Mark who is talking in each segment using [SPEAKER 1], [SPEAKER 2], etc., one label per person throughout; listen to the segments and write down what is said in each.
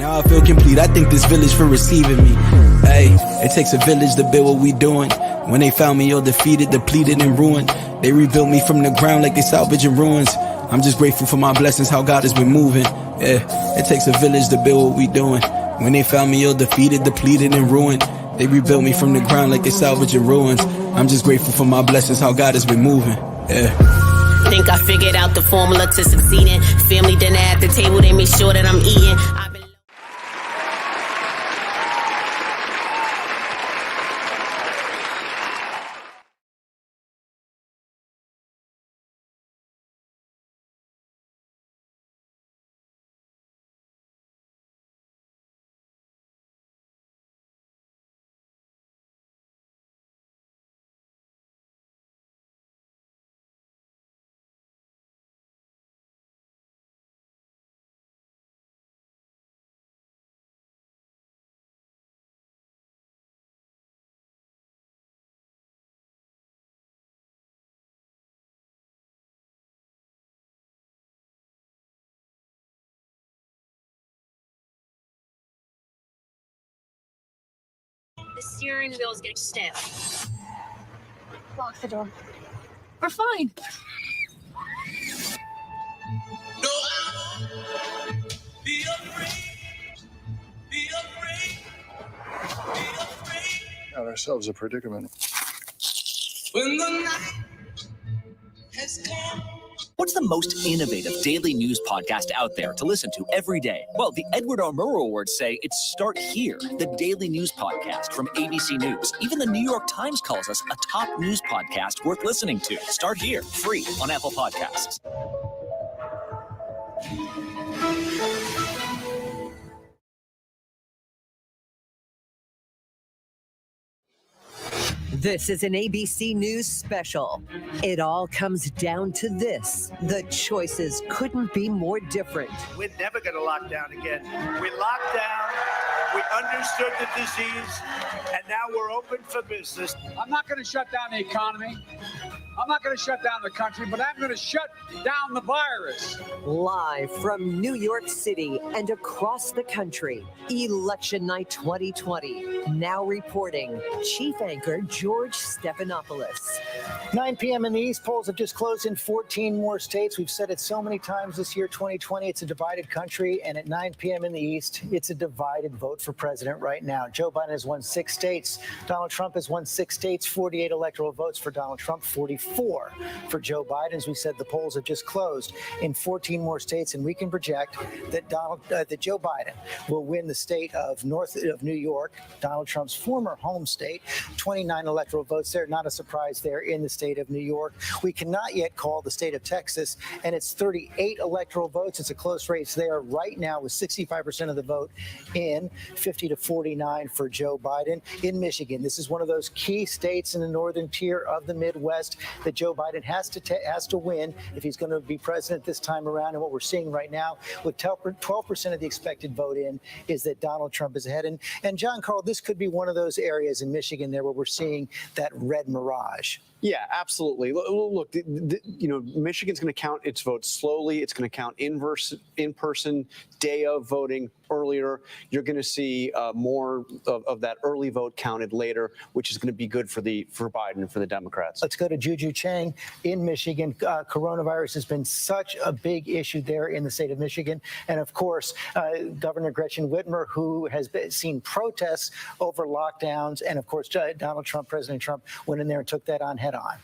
[SPEAKER 1] Now I feel complete, I thank this village for receiving me. Hey, it takes a village to build what we doing. When they found me all defeated, depleted and ruined, they rebuilt me from the ground like they salvaging ruins. I'm just grateful for my blessings, how God has been moving. Yeah, it takes a village to build what we doing. When they found me all defeated, depleted and ruined, they rebuilt me from the ground like they salvaging ruins. I'm just grateful for my blessings, how God has been moving. Yeah.
[SPEAKER 2] Think I figured out the formula to succeeding. Family dinner at the table, they make sure that I'm eating.
[SPEAKER 3] The steering wheel's getting stiff. Lock the door. We're fine.
[SPEAKER 4] No, I won't be afraid. Be afraid. Be afraid.
[SPEAKER 5] Got ourselves a predicament.
[SPEAKER 4] When the night has come.
[SPEAKER 6] What's the most innovative daily news podcast out there to listen to every day? Well, the Edward R. Murrow Awards say it's Start Here, the daily news podcast from ABC News. Even the New York Times calls us a top news podcast worth listening to. Start Here, free on Apple Podcasts.
[SPEAKER 7] This is an ABC News special. It all comes down to this. The choices couldn't be more different.
[SPEAKER 8] We're never going to lock down again. We locked down, we understood the disease, and now we're open for business.
[SPEAKER 9] I'm not going to shut down the economy. I'm not going to shut down the country, but I'm going to shut down the virus.
[SPEAKER 7] Live from New York City and across the country, Election Night 2020. Now reporting, Chief Anchor George Stephanopoulos.
[SPEAKER 10] 9 p.m. in the East, polls have just closed in 14 more states. We've said it so many times this year, 2020, it's a divided country. And at 9 p.m. in the East, it's a divided vote for president right now. Joe Biden has won 6 states. Donald Trump has won 6 states, 48 electoral votes for Donald Trump, 44 for Joe Biden. As we said, the polls have just closed in 14 more states, and we can project that that Joe Biden will win the state of New York, Donald Trump's former home state. 29 electoral votes there, not a surprise there in the state of New York. We cannot yet call the state of Texas, and it's 38 electoral votes. It's a close race there right now with 65% of the vote in, 50 to 49 for Joe Biden. In Michigan, this is one of those key states in the northern tier of the Midwest that Joe Biden has to win if he's going to be president this time around. And what we're seeing right now with 12% of the expected vote in is that Donald Trump is ahead. And John Carl, this could be one of those areas in Michigan there where we're seeing that red mirage.
[SPEAKER 11] Yeah, absolutely. Look, Michigan's going to count its votes slowly. It's going to count in-person day of voting earlier. You're going to see more of that early vote counted later, which is going to be good for Biden and for the Democrats.
[SPEAKER 10] Let's go to Juju Chang in Michigan. Coronavirus has been such a big issue there in the state of Michigan. And of course, Governor Gretchen Whitmer, who has seen protests over lockdowns. And of course, President Trump went in there and took that on head on.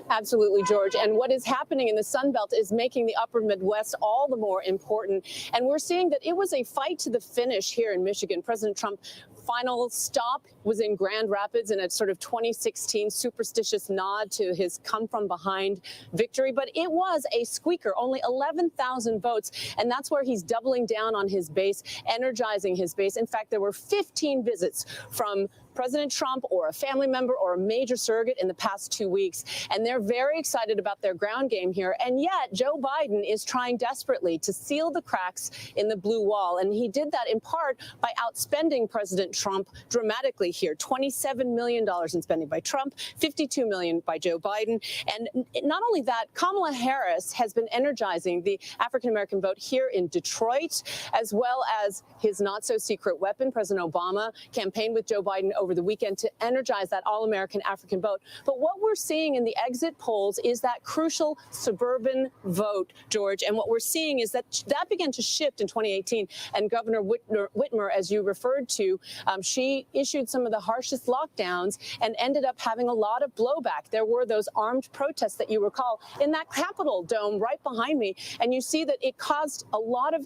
[SPEAKER 12] Absolutely, George. And what is happening in the Sun Belt is making the upper Midwest all the more important. And we're seeing that it was a fight to the finish here in Michigan. President Trump's final stop was in Grand Rapids in a sort of 2016 superstitious nod to his come-from-behind victory. But it was a squeaker, only 11,000 votes. And that's where he's doubling down on his base, energizing his base. In fact, there were 15 visits from President Trump or a family member or a major surrogate in the past 2 weeks. And they're very excited about their ground game here. And yet Joe Biden is trying desperately to seal the cracks in the blue wall. And he did that in part by outspending President Trump dramatically here. $27 million in spending by Trump, $52 million by Joe Biden. And not only that, Kamala Harris has been energizing the African-American vote here in Detroit, as well as his not-so-secret weapon. President Obama campaigned with Joe Biden over the weekend to energize that all-American African vote. But what we're seeing in the exit polls is that crucial suburban vote, George. And what we're seeing is that began to shift in 2018. And Governor Whitmer, as you referred to, she issued some of the harshest lockdowns and ended up having a lot of blowback. There were those armed protests that you recall in that Capitol dome right behind me. And you see that it caused a lot of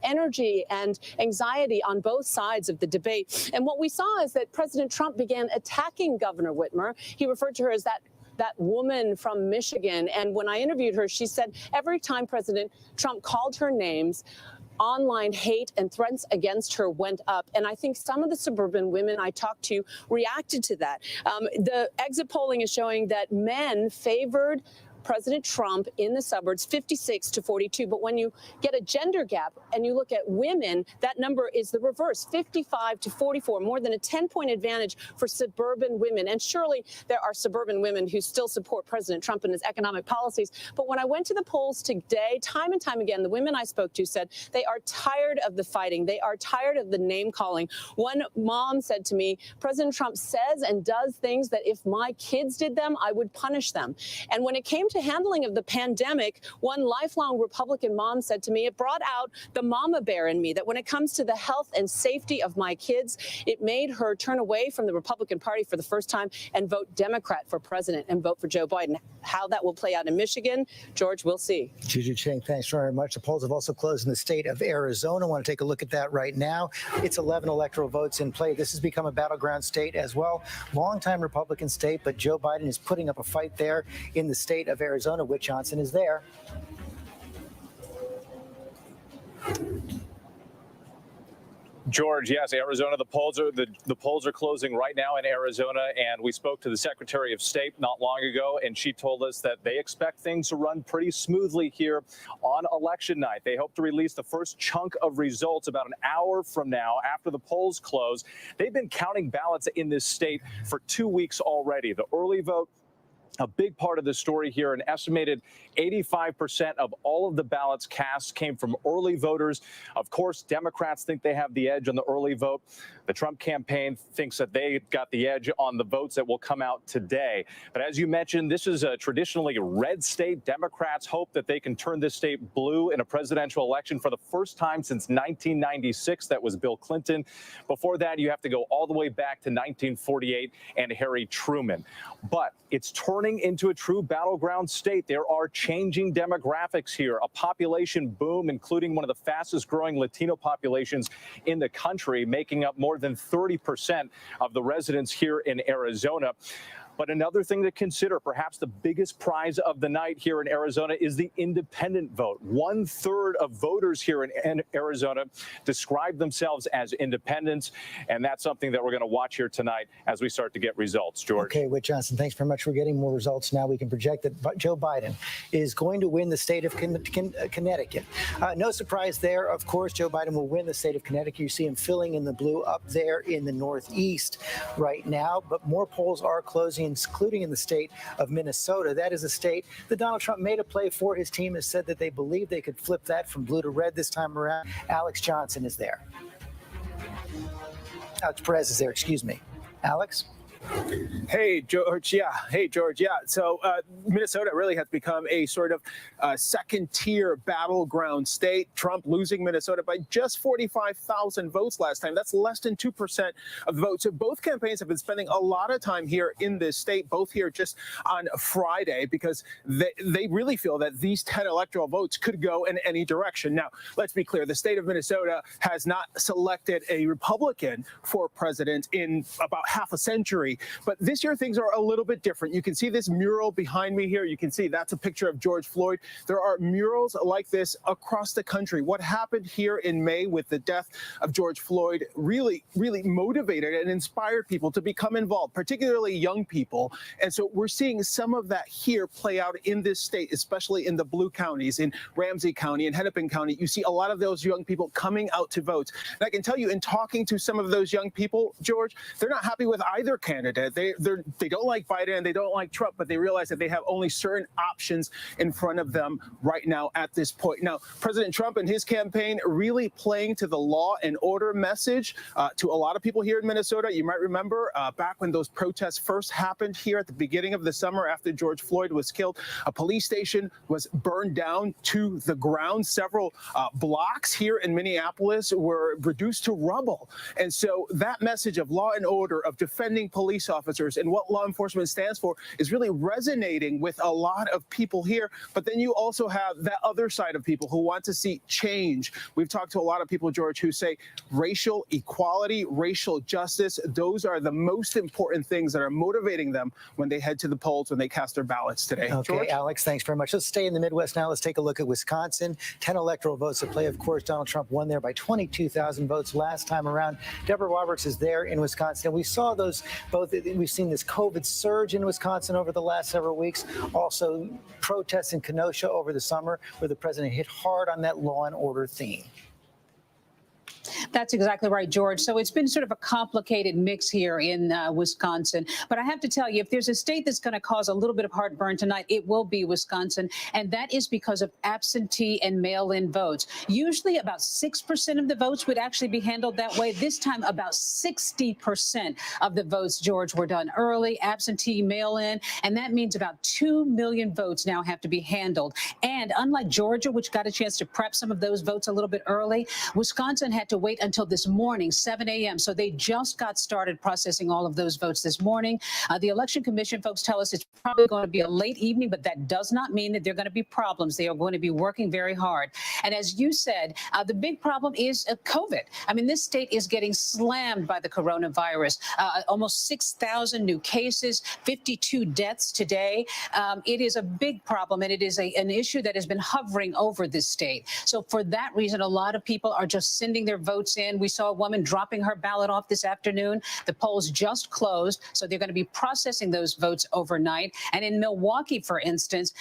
[SPEAKER 12] energy and anxiety on both sides of the debate. And what we saw is that President Trump began attacking Governor Whitmer. He referred to her as that woman from Michigan. And when I interviewed her, she said every time President Trump called her names, online hate and threats against her went up. And I think some of the suburban women I talked to reacted to that. The exit polling is showing that men favored President Trump in the suburbs, 56 to 42. But when you get a gender gap and you look at women, that number is the reverse, 55 to 44, more than a 10-point advantage for suburban women. And surely there are suburban women who still support President Trump and his economic policies. But when I went to the polls today, time and time again, the women I spoke to said they are tired of the fighting. They are tired of the name calling. One mom said to me, President Trump says and does things that if my kids did them, I would punish them. And when it came to handling of the pandemic, one lifelong Republican mom said to me, it brought out the mama bear in me, that when it comes to the health and safety of my kids, it made her turn away from the Republican Party for the first time and vote Democrat for president and vote for Joe Biden. How that will play out in Michigan, George, we'll see.
[SPEAKER 10] Juju Chang, thanks very much. The polls have also closed in the state of Arizona. I want to take a look at that right now. It's 11 electoral votes in play. This has become a battleground state as well. Longtime Republican state, but Joe Biden is putting up a fight there in the state of Arizona. Whit Johnson is there.
[SPEAKER 13] George, yes, Arizona. The polls are closing right now in Arizona, and we spoke to the Secretary of State not long ago, and she told us that they expect things to run pretty smoothly here on election night. They hope to release the first chunk of results about an hour from now after the polls close. They've been counting ballots in this state for 2 weeks already. The early vote, a big part of the story here. An estimated 85% of all of the ballots cast came from early voters. Of course, Democrats think they have the edge on the early vote. The Trump campaign thinks that they got the edge on the votes that will come out today. But as you mentioned, this is a traditionally red state. Democrats hope that they can turn this state blue in a presidential election for the first time since 1996. That was Bill Clinton. Before that, you have to go all the way back to 1948 and Harry Truman. But it's turning into a true battleground state. There are changing demographics here, a population boom, including one of the fastest growing Latino populations in the country, making up more than 30% of the residents here in Arizona. But another thing to consider, perhaps the biggest prize of the night here in Arizona, is the independent vote. 1/3 of voters here in Arizona describe themselves as independents, and that's something that we're going to watch here tonight as we start to get results, George.
[SPEAKER 10] Okay, Whit Johnson, thanks very much for getting more results. Now we can project that Joe Biden is going to win the state of Connecticut. No surprise there. Of course, Joe Biden will win the state of Connecticut. You see him filling in the blue up there in the Northeast right now, but more polls are closing, including in the state of Minnesota. That is a state that Donald Trump made a play for. His team has said that they believe they could flip that from blue to red this time around. Alex Johnson is there. Alex Perez is there, excuse me. Alex?
[SPEAKER 14] Hey, George. Yeah. Hey, George. Yeah. So Minnesota really has become a sort of second-tier battleground state. Trump losing Minnesota by just 45,000 votes last time. That's less than 2% of the votes. So both campaigns have been spending a lot of time here in this state, both here just on Friday, because they really feel that these 10 electoral votes could go in any direction. Now, let's be clear. The state of Minnesota has not selected a Republican for president in about half a century country. But this year, things are a little bit different. You can see this mural behind me here. You can see that's a picture of George Floyd. There are murals like this across the country. What happened here in May with the death of George Floyd really motivated and inspired people to become involved, particularly young people. And so we're seeing some of that here play out in this state, especially in the blue counties, in Ramsey County and Hennepin County. You see a lot of those young people coming out to vote. And I can tell you, in talking to some of those young people, George, they're not happy with either candidate. They don't like Biden and they don't like Trump, but they realize that they have only certain options in front of them right now at this point. Now, President Trump and his campaign really playing to the law and order message to a lot of people here in Minnesota. You might remember back when those protests first happened here at the beginning of the summer after George Floyd was killed, a police station was burned down to the ground. Several blocks here in Minneapolis were reduced to rubble. And so that message of law and order, of defending police officers and what law enforcement stands for is really resonating with a lot of people here. But then you also have that other side of people who want to see change. We've talked to a lot of people, George, who say racial equality, racial justice, those are the most important things that are motivating them when they head to the polls, when they cast their ballots today.
[SPEAKER 10] Okay,
[SPEAKER 14] George?
[SPEAKER 10] Alex, thanks very much. Let's stay in the Midwest now. Let's take a look at Wisconsin. 10 electoral votes at play. Of course, Donald Trump won there by 22,000 votes last time around. Deborah Roberts is there in Wisconsin. And we saw those both. We've seen this COVID surge in Wisconsin over the last several weeks. Also, protests in Kenosha over the summer where the president hit hard on that law and order theme.
[SPEAKER 15] That's exactly right, George. So it's been sort of a complicated mix here in Wisconsin. But I have to tell you, if there's a state that's going to cause a little bit of heartburn tonight, it will be Wisconsin. And that is because of absentee and mail-in votes. Usually about 6% of the votes would actually be handled that way. This time, about 60% of the votes, George, were done early, absentee, mail-in. And that means about 2 million votes now have to be handled. And unlike Georgia, which got a chance to prep some of those votes a little bit early, Wisconsin had to wait until this morning, 7 a.m. So they just got started processing all of those votes this morning. The Election Commission folks tell us it's probably going to be a late evening, but that does not mean that there are going to be problems. They are going to be working very hard. And as you said, the big problem is COVID. I mean, this state is getting slammed by the coronavirus. Almost 6,000 new cases, 52 deaths today. It is a big problem, and it is an issue that has been hovering over this state. So for that reason, a lot of people are just sending their votes in. We saw a woman dropping her ballot off this afternoon. The polls just closed, so they're going to be processing those votes overnight. And in Milwaukee, for instance,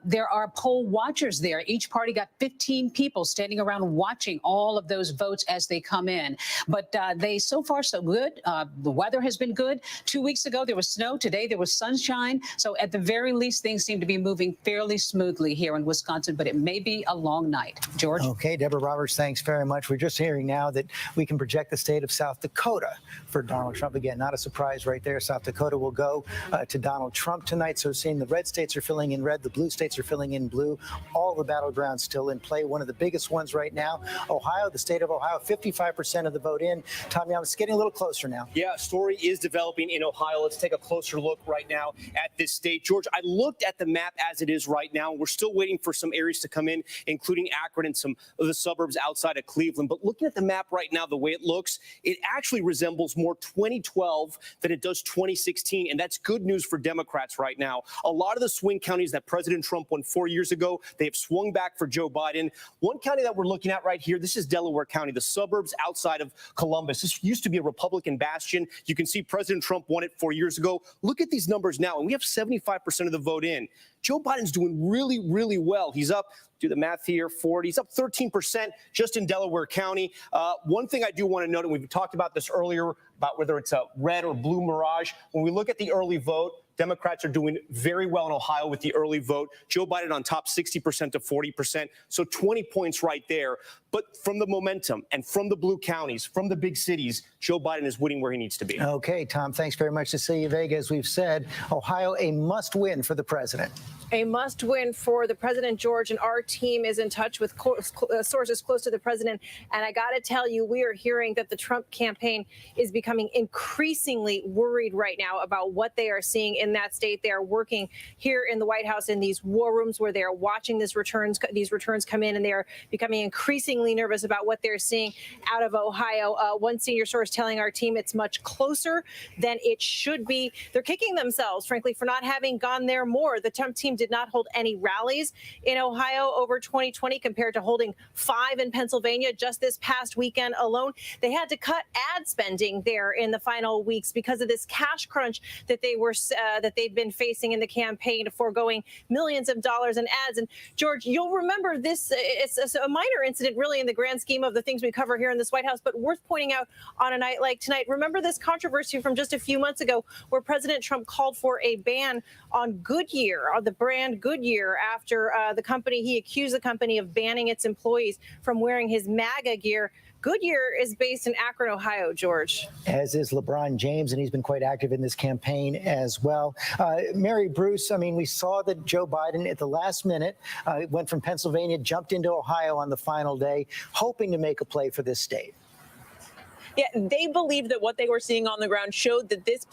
[SPEAKER 15] there are poll watchers there. Each party got 15 people standing around watching all of those votes as they come in. But so far, so good. The weather has been good. 2 weeks ago, there was snow. Today, there was sunshine. So at the very least, things seem to be moving fairly smoothly here in Wisconsin, but it may be a long night. George?
[SPEAKER 10] Okay, Deborah Roberts, thanks very much. We're just hearing now that we can project the state of South Dakota for Donald Trump. Again, not a surprise right there. South Dakota will go to Donald Trump tonight. So seeing the red states are filling in red, the blue states are filling in blue. All the battlegrounds still in play. One of the biggest ones right now, Ohio, the state of Ohio, 55% of the vote in. Tommy, it's getting a little closer now.
[SPEAKER 16] Yeah, story is developing in Ohio. Let's take a closer look right now at this state. George, I looked at the map as it is right now. We're still waiting for some areas to come in, including Akron and some of the suburbs outside of Cleveland. But looking at the map right now, the way it looks, it actually resembles more 2012 than it does 2016. And that's good news for Democrats right now. A lot of the swing counties that President Trump won 4 years ago, they have swung back for Joe Biden. One county that we're looking at right here, this is Delaware County, the suburbs outside of Columbus. This used to be a Republican bastion. You can see President Trump won it 4 years ago. Look at these numbers now, and we have 75% of the vote in. Joe Biden's doing really, really well. He's up, do the math here, 40. He's up 13% just in Delaware County. One thing I do want to note, and we've talked about this earlier, about whether it's a red or blue mirage. When we look at the early vote, Democrats are doing very well in Ohio with the early vote. Joe Biden on top 60% to 40%. So 20 points right there. But from the momentum and from the blue counties, from the big cities, Joe Biden is winning where he needs to be.
[SPEAKER 10] Okay, Tom, thanks very much. Cecilia Vega, as we've said, Ohio, a must win for the president.
[SPEAKER 17] A must-win for the president, George, and our team is in touch with sources close to the president. And I got to tell you, we are hearing that the Trump campaign is becoming increasingly worried right now about what they are seeing in that state. They are working here in the White House in these war rooms where they are watching these returns come in, and they are becoming increasingly nervous about what they're seeing out of Ohio. One senior source telling our team it's much closer than it should be. They're kicking themselves, frankly, for not having gone there more. The Trump team did not hold any rallies in Ohio over 2020 compared to holding 5 in Pennsylvania just this past weekend alone. They had to cut ad spending there in the final weeks because of this cash crunch that they've been facing in the campaign, foregoing millions of dollars in ads. And George, you'll remember this. It's a minor incident, really, in the grand scheme of the things we cover here in this White House, but worth pointing out on a night like tonight. Remember this controversy from just a few months ago where President Trump called for a ban on Goodyear, on the brand Goodyear, after he accused the company of banning its employees from wearing his MAGA gear. Goodyear is based in Akron, Ohio, George.
[SPEAKER 10] As is LeBron James, and he's been quite active in this campaign as well. Mary Bruce, I mean, we saw that Joe Biden at the last minute went from Pennsylvania, jumped into Ohio on the final day, hoping to make a play for this state.
[SPEAKER 18] Yeah, they believed that what they were seeing on the ground showed that this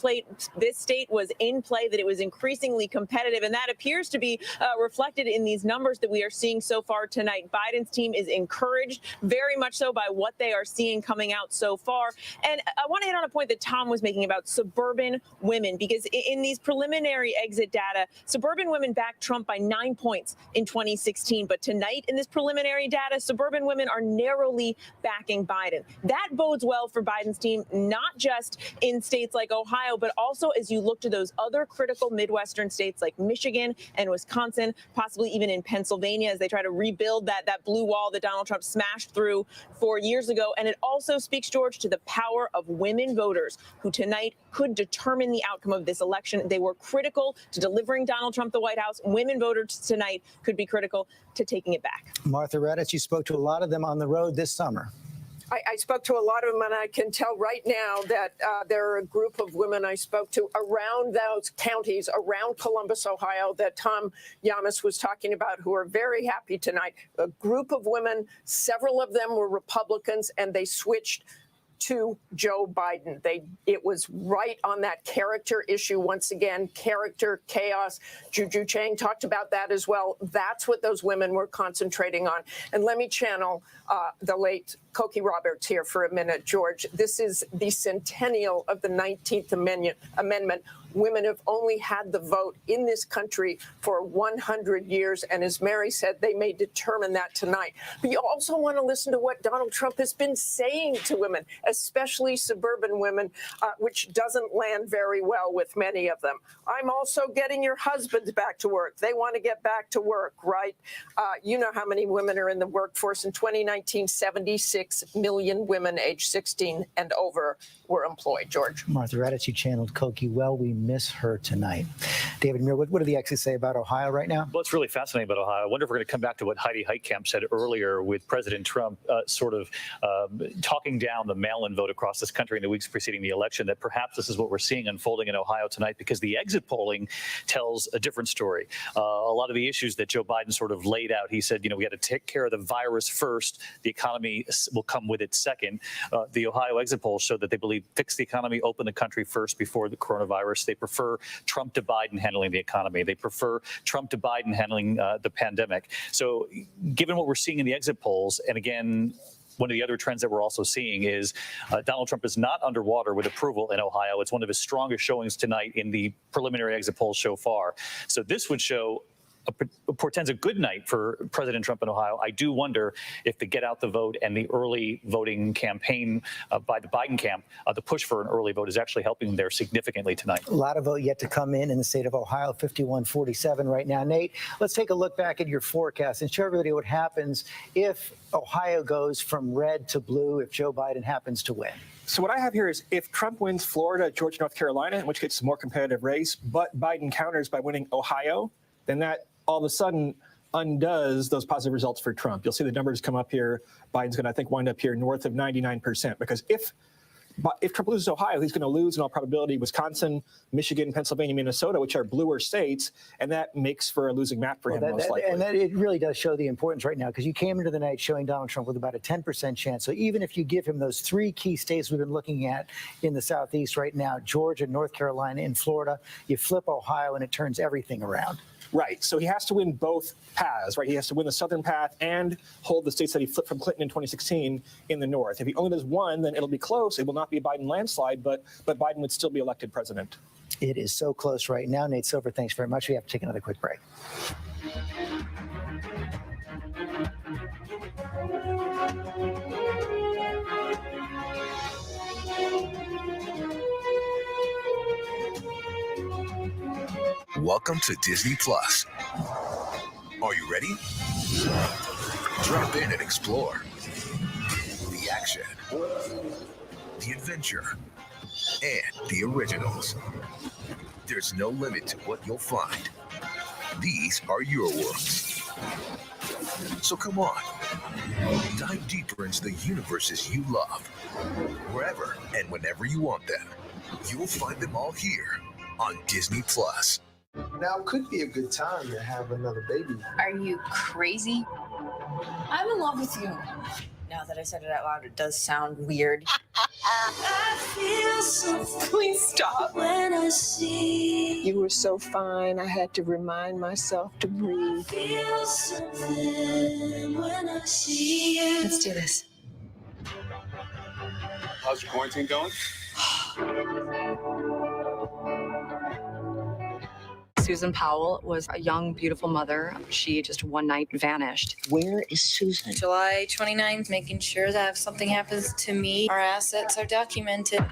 [SPEAKER 18] state was in play, that it was increasingly competitive, and that appears to be reflected in these numbers that we are seeing so far tonight. Biden's team is encouraged very much so by what they are seeing coming out so far. And I want to hit on a point that Tom was making about suburban women, because in these preliminary exit data, suburban women backed Trump by 9 points in 2016. But tonight in this preliminary data, suburban women are narrowly backing Biden. That bodes well for Biden's team, not just in states like Ohio, but also as you look to those other critical Midwestern states like Michigan and Wisconsin, possibly even in Pennsylvania, as they try to rebuild that blue wall that Donald Trump smashed through 4 years ago. And it also speaks, George, to the power of women voters who tonight could determine the outcome of this election. They were critical to delivering Donald Trump the White House. Women voters tonight could be critical to taking it back.
[SPEAKER 10] Martha Raddatz, you spoke to a lot of them on the road this summer.
[SPEAKER 19] I spoke to a lot of them, and I can tell right now that there are a group of women I spoke to around those counties, around Columbus, Ohio, that Tom Yamas was talking about, who are very happy tonight. A group of women, several of them were Republicans, and they switched to Joe Biden. It was right on that character issue once again, character, chaos. Juju Chang talked about that as well. That's what those women were concentrating on. And let me channel the late Cokie Roberts here for a minute, George. This is the centennial of the 19th Amendment. Women have only had the vote in this country for 100 years. And as Mary said, they may determine that tonight. But you also want to listen to what Donald Trump has been saying to women, especially suburban women, which doesn't land very well with many of them. I'm also getting your husbands back to work. They want to get back to work, right? You know how many women are in the workforce. In 2019, 76 million women aged 16 and over were employed, George.
[SPEAKER 10] Martha Raddatz, you channeled Cokie well. We miss her tonight. David Muir, what do the exes say about Ohio right now?
[SPEAKER 13] Well, it's really fascinating about Ohio. I wonder if we're going to come back to what Heidi Heitkamp said earlier with President Trump talking down the mail-in vote across this country in the weeks preceding the election, that perhaps this is what we're seeing unfolding in Ohio tonight, because the exit polling tells a different story. A lot of the issues that Joe Biden sort of laid out, he said, we got to take care of the virus first. The economy will come with it second. The Ohio exit polls show that they believe fix the economy, open the country first before the coronavirus. They prefer Trump to Biden handling the economy. They prefer Trump to Biden handling the pandemic. So given what we're seeing in the exit polls, and again, one of the other trends that we're also seeing is Donald Trump is not underwater with approval in Ohio. It's one of his strongest showings tonight in the preliminary exit polls so far. So this would show portends a good night for President Trump in Ohio. I do wonder if the get out the vote and the early voting campaign by the Biden camp, the push for an early vote, is actually helping them there significantly tonight.
[SPEAKER 10] A lot of vote yet to come in the state of Ohio, 51-47 right now. Nate, let's take a look back at your forecast and show everybody what happens if Ohio goes from red to blue, if Joe Biden happens to win.
[SPEAKER 14] So what I have here is if Trump wins Florida, Georgia, North Carolina, in which case it's a more competitive race, but Biden counters by winning Ohio, then that all of a sudden undoes those positive results for Trump. You'll see the numbers come up here. Biden's going to, I think, wind up here north of 99%, because if But if Trump loses Ohio, he's going to lose in all probability Wisconsin, Michigan, Pennsylvania, Minnesota, which are bluer states, and that makes for a losing map for him most likely.
[SPEAKER 10] And it really does show the importance right now, because you came into the night showing Donald Trump with about a 10% chance. So even if you give him those three key states we've been looking at in the Southeast right now, Georgia, North Carolina, and Florida, you flip Ohio and it turns everything around.
[SPEAKER 14] Right. So he has to win both paths, right? He has to win the southern path and hold the states that he flipped from Clinton in 2016 in the north. If he only does one, then it'll be close. It will not be a Biden landslide, but Biden would still be elected president.
[SPEAKER 10] It is so close right now. Nate Silver, thanks very much. We have to take another quick break.
[SPEAKER 20] Welcome to Disney Plus. Are you ready? Drop in and explore the action, the adventure, and the originals. There's no limit to what you'll find. These are your worlds. So come on, dive deeper into the universes you love. Wherever and whenever you want them, you'll find them all here on Disney Plus.
[SPEAKER 21] Now could be a good time to have another baby.
[SPEAKER 3] Are you crazy? I'm in love with you. Now that I said it out loud, it does sound weird. I feel something. Please stop. When I see
[SPEAKER 19] You were so fine, I had to remind myself to breathe.
[SPEAKER 3] feel something when I see you. Let's do this.
[SPEAKER 22] How's your quarantine going?
[SPEAKER 23] Susan Powell was a young, beautiful mother. She just one night vanished. Where is Susan?
[SPEAKER 3] July 29th, making sure that if something happens to me, our assets are documented.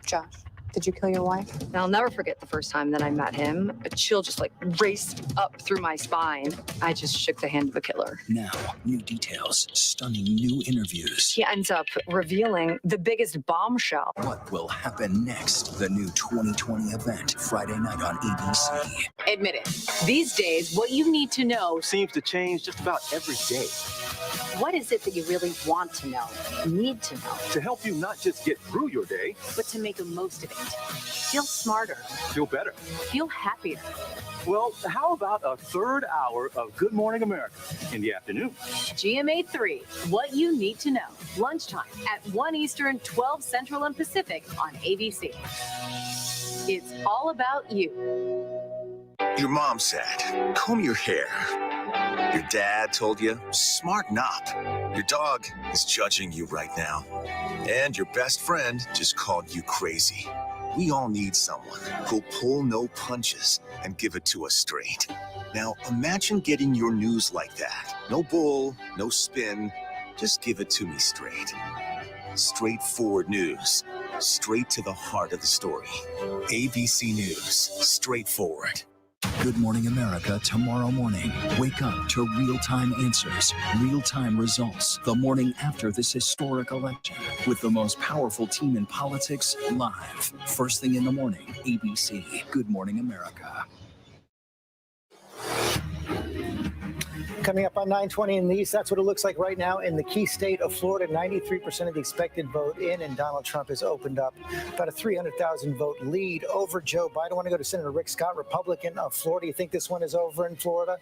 [SPEAKER 23] Josh, did you kill your wife? I'll never forget the first time that I met him. A chill just raced up through my spine. I just shook the hand of a killer.
[SPEAKER 1] Now, new details, stunning new interviews.
[SPEAKER 23] He ends up revealing the biggest bombshell.
[SPEAKER 1] What will happen next? The new 2020 event, Friday night on ABC.
[SPEAKER 24] Admit it. These days, what you need to know
[SPEAKER 22] Seems to change just about every day.
[SPEAKER 24] what is it that you really want to know, need to know,
[SPEAKER 22] To help you not just get through your day,
[SPEAKER 24] but to make the most of it. Feel smarter,
[SPEAKER 22] feel better.
[SPEAKER 24] feel happier.
[SPEAKER 22] Well, how about a third hour of Good Morning America in the afternoon?
[SPEAKER 24] GMA 3, what you need to know. Lunchtime at 1 Eastern, 12 Central and Pacific on ABC. It's all about you.
[SPEAKER 20] Your mom said, comb your hair. Your dad told you, smarten up. Your dog is judging you right now. And your best friend just called you crazy. We all need someone who'll pull no punches and give it to us straight. Now, imagine getting your news like that. No bull, no spin, just give it to me straight. Straightforward news, straight to the heart of the story. ABC News, straightforward.
[SPEAKER 1] Good Morning America tomorrow morning. Wake up to real-time answers, real-time results the morning after this historic election with the most powerful team in politics live. First thing in the morning, ABC. Good Morning America.
[SPEAKER 10] Coming up on 920 in the East, that's what it looks like right now in the key state of Florida. 93% of the expected vote in, and Donald Trump has opened up about a 300,000 vote lead over Joe Biden. I want to go to Senator Rick Scott, Republican of Florida. You think this one is over in Florida?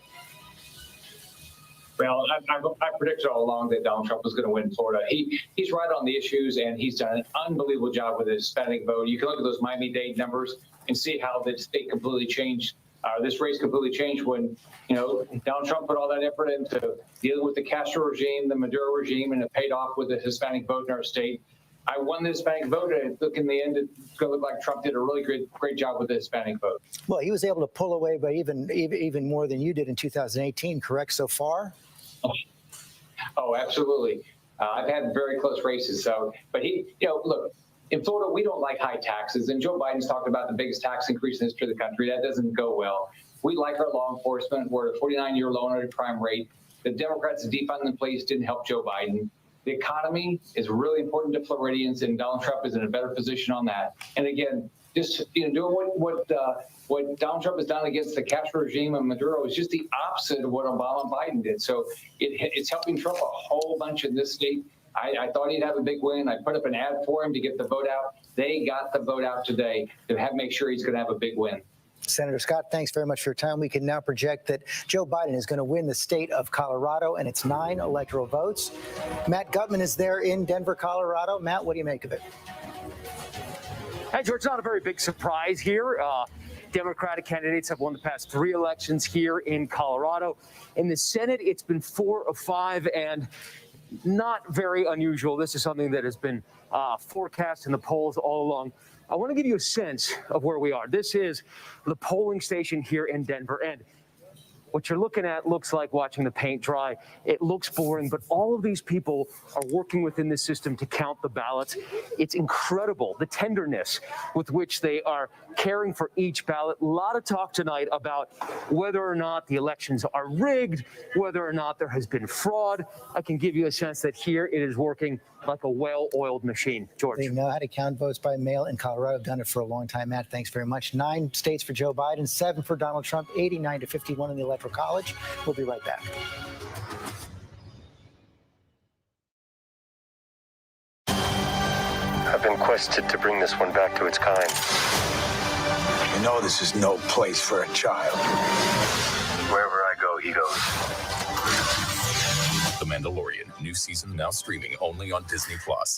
[SPEAKER 25] Well, I predicted all along that Donald Trump was going to win Florida. He's right on the issues, and he's done an unbelievable job with the Hispanic vote. You can look at those Miami-Dade numbers and see how the state completely changed. This race completely changed when, Donald Trump put all that effort into dealing with the Castro regime, the Maduro regime, and it paid off with the Hispanic vote in our state. I won the Hispanic vote, and look, in the end, it's going to look like Trump did a really great job with the Hispanic vote.
[SPEAKER 10] Well, he was able to pull away by even more than you did in 2018, correct, so far?
[SPEAKER 25] Oh, absolutely. I've had very close races. But look, in Florida, we don't like high taxes. And Joe Biden's talked about the biggest tax increase in the history of the country. That doesn't go well. We like our law enforcement. We're at a 49-year low crime rate. The Democrats' defund in place didn't help Joe Biden. The economy is really important to Floridians, and Donald Trump is in a better position on that. And again, just doing what Donald Trump has done against the Castro regime and Maduro is just the opposite of what Obama and Biden did. So it's helping Trump a whole bunch in this state. I thought he'd have a big win. I put up an ad for him to get the vote out. They got the vote out today to make sure he's going to have a big win.
[SPEAKER 10] Senator Scott, thanks very much for your time. We can now project that Joe Biden is going to win the state of Colorado and its 9 electoral votes. Matt Gutman is there in Denver, Colorado. Matt, what do you make of it?
[SPEAKER 2] Hey, George, not a very big surprise here. Democratic candidates have won the past 3 elections here in Colorado. In the Senate, it's been 4 of 5, and not very unusual. This is something that has been forecast in the polls all along. I want to give you a sense of where we are. This is the polling station here in Denver, and what you're looking at looks like watching the paint dry. It looks boring, but all of these people are working within the system to count the ballots. It's incredible, the tenderness with which they are caring for each ballot. A lot of talk tonight about whether or not the elections are rigged, whether or not there has been fraud. I can give you a sense that here it is working like a well-oiled machine. George.
[SPEAKER 10] They know how to count votes by mail in Colorado. Done it for a long time. Matt, thanks very much. 9 states for Joe Biden, 7 for Donald Trump, 89-51 in the Electoral College. We'll be right back.
[SPEAKER 4] I've been quested to bring this one back to its kind.
[SPEAKER 5] You know this is no place for a child.
[SPEAKER 4] Wherever I go, he goes.
[SPEAKER 6] The Mandalorian, new season now streaming only on Disney+.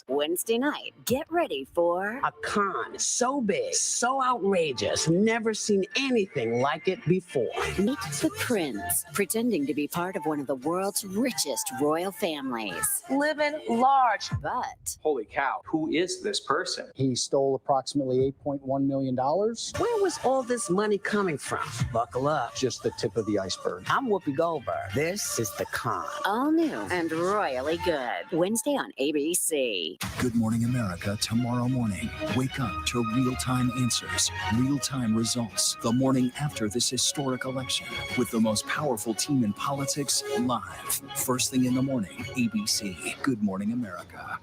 [SPEAKER 8] Wednesday night, get ready for
[SPEAKER 26] a con so big, so outrageous, never seen anything like it before.
[SPEAKER 8] Meet the Prince, pretending to be part of one of the world's richest royal families.
[SPEAKER 26] Living large.
[SPEAKER 8] But
[SPEAKER 27] holy cow, who is this person?
[SPEAKER 28] He stole approximately $8.1 million.
[SPEAKER 26] Where was all this money coming from? Buckle up.
[SPEAKER 28] Just the tip of the iceberg.
[SPEAKER 26] I'm Whoopi Goldberg. This is The Con.
[SPEAKER 8] All new and royally good. Wednesday on ABC.
[SPEAKER 29] Good Morning America tomorrow morning. Wake up to real-time answers, real-time results. The morning after this historic election with the most powerful team in politics live. First thing in the morning, ABC. Good Morning America.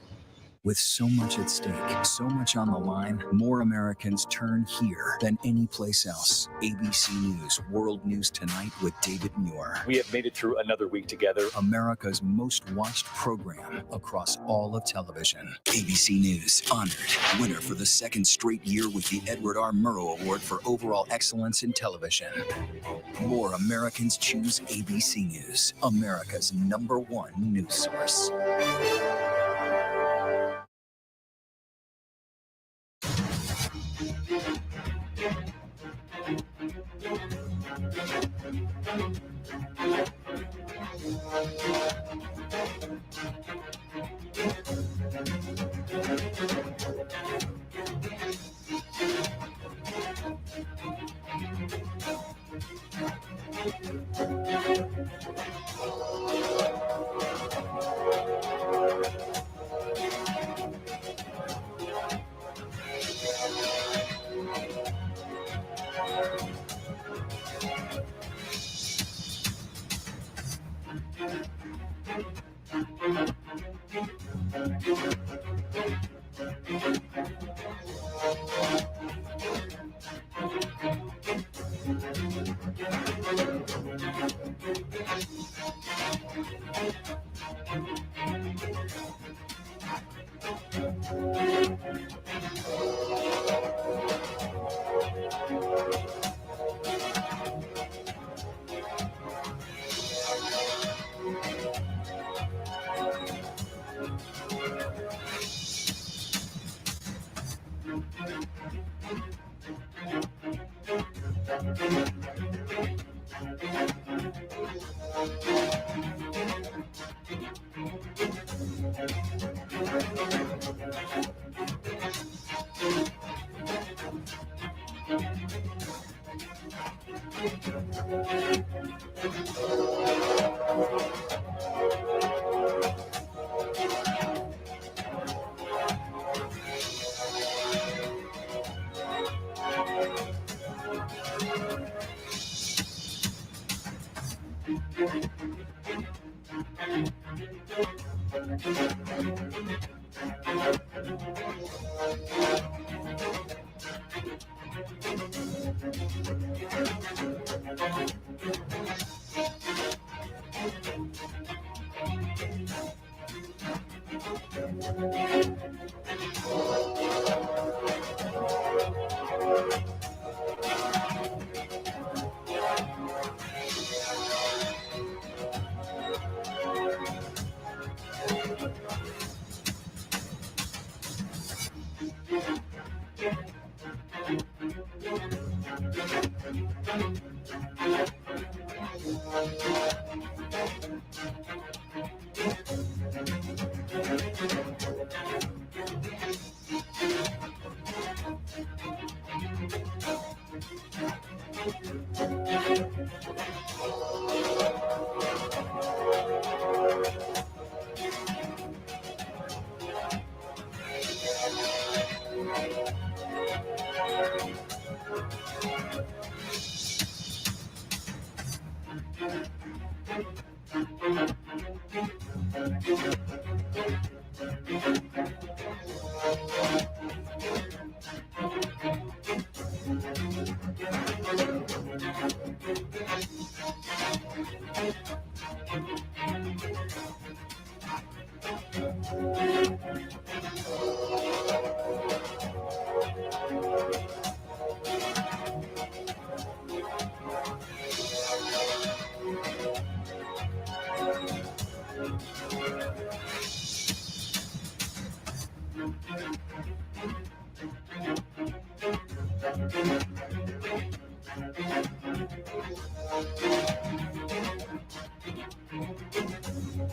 [SPEAKER 29] With so much at stake, so much on the line, more Americans turn here than any place else. ABC News, World News Tonight with David Muir.
[SPEAKER 13] We have made it through another week together.
[SPEAKER 29] America's most watched program across all of television. ABC News, honored winner for the 2nd straight year with the Edward R. Murrow Award for Overall Excellence in Television. More Americans choose ABC News, America's #1 news source.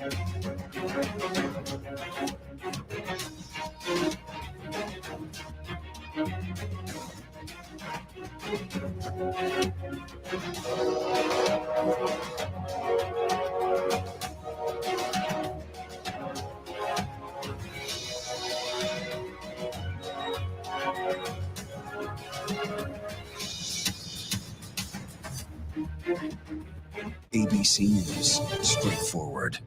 [SPEAKER 29] ABC News, straightforward.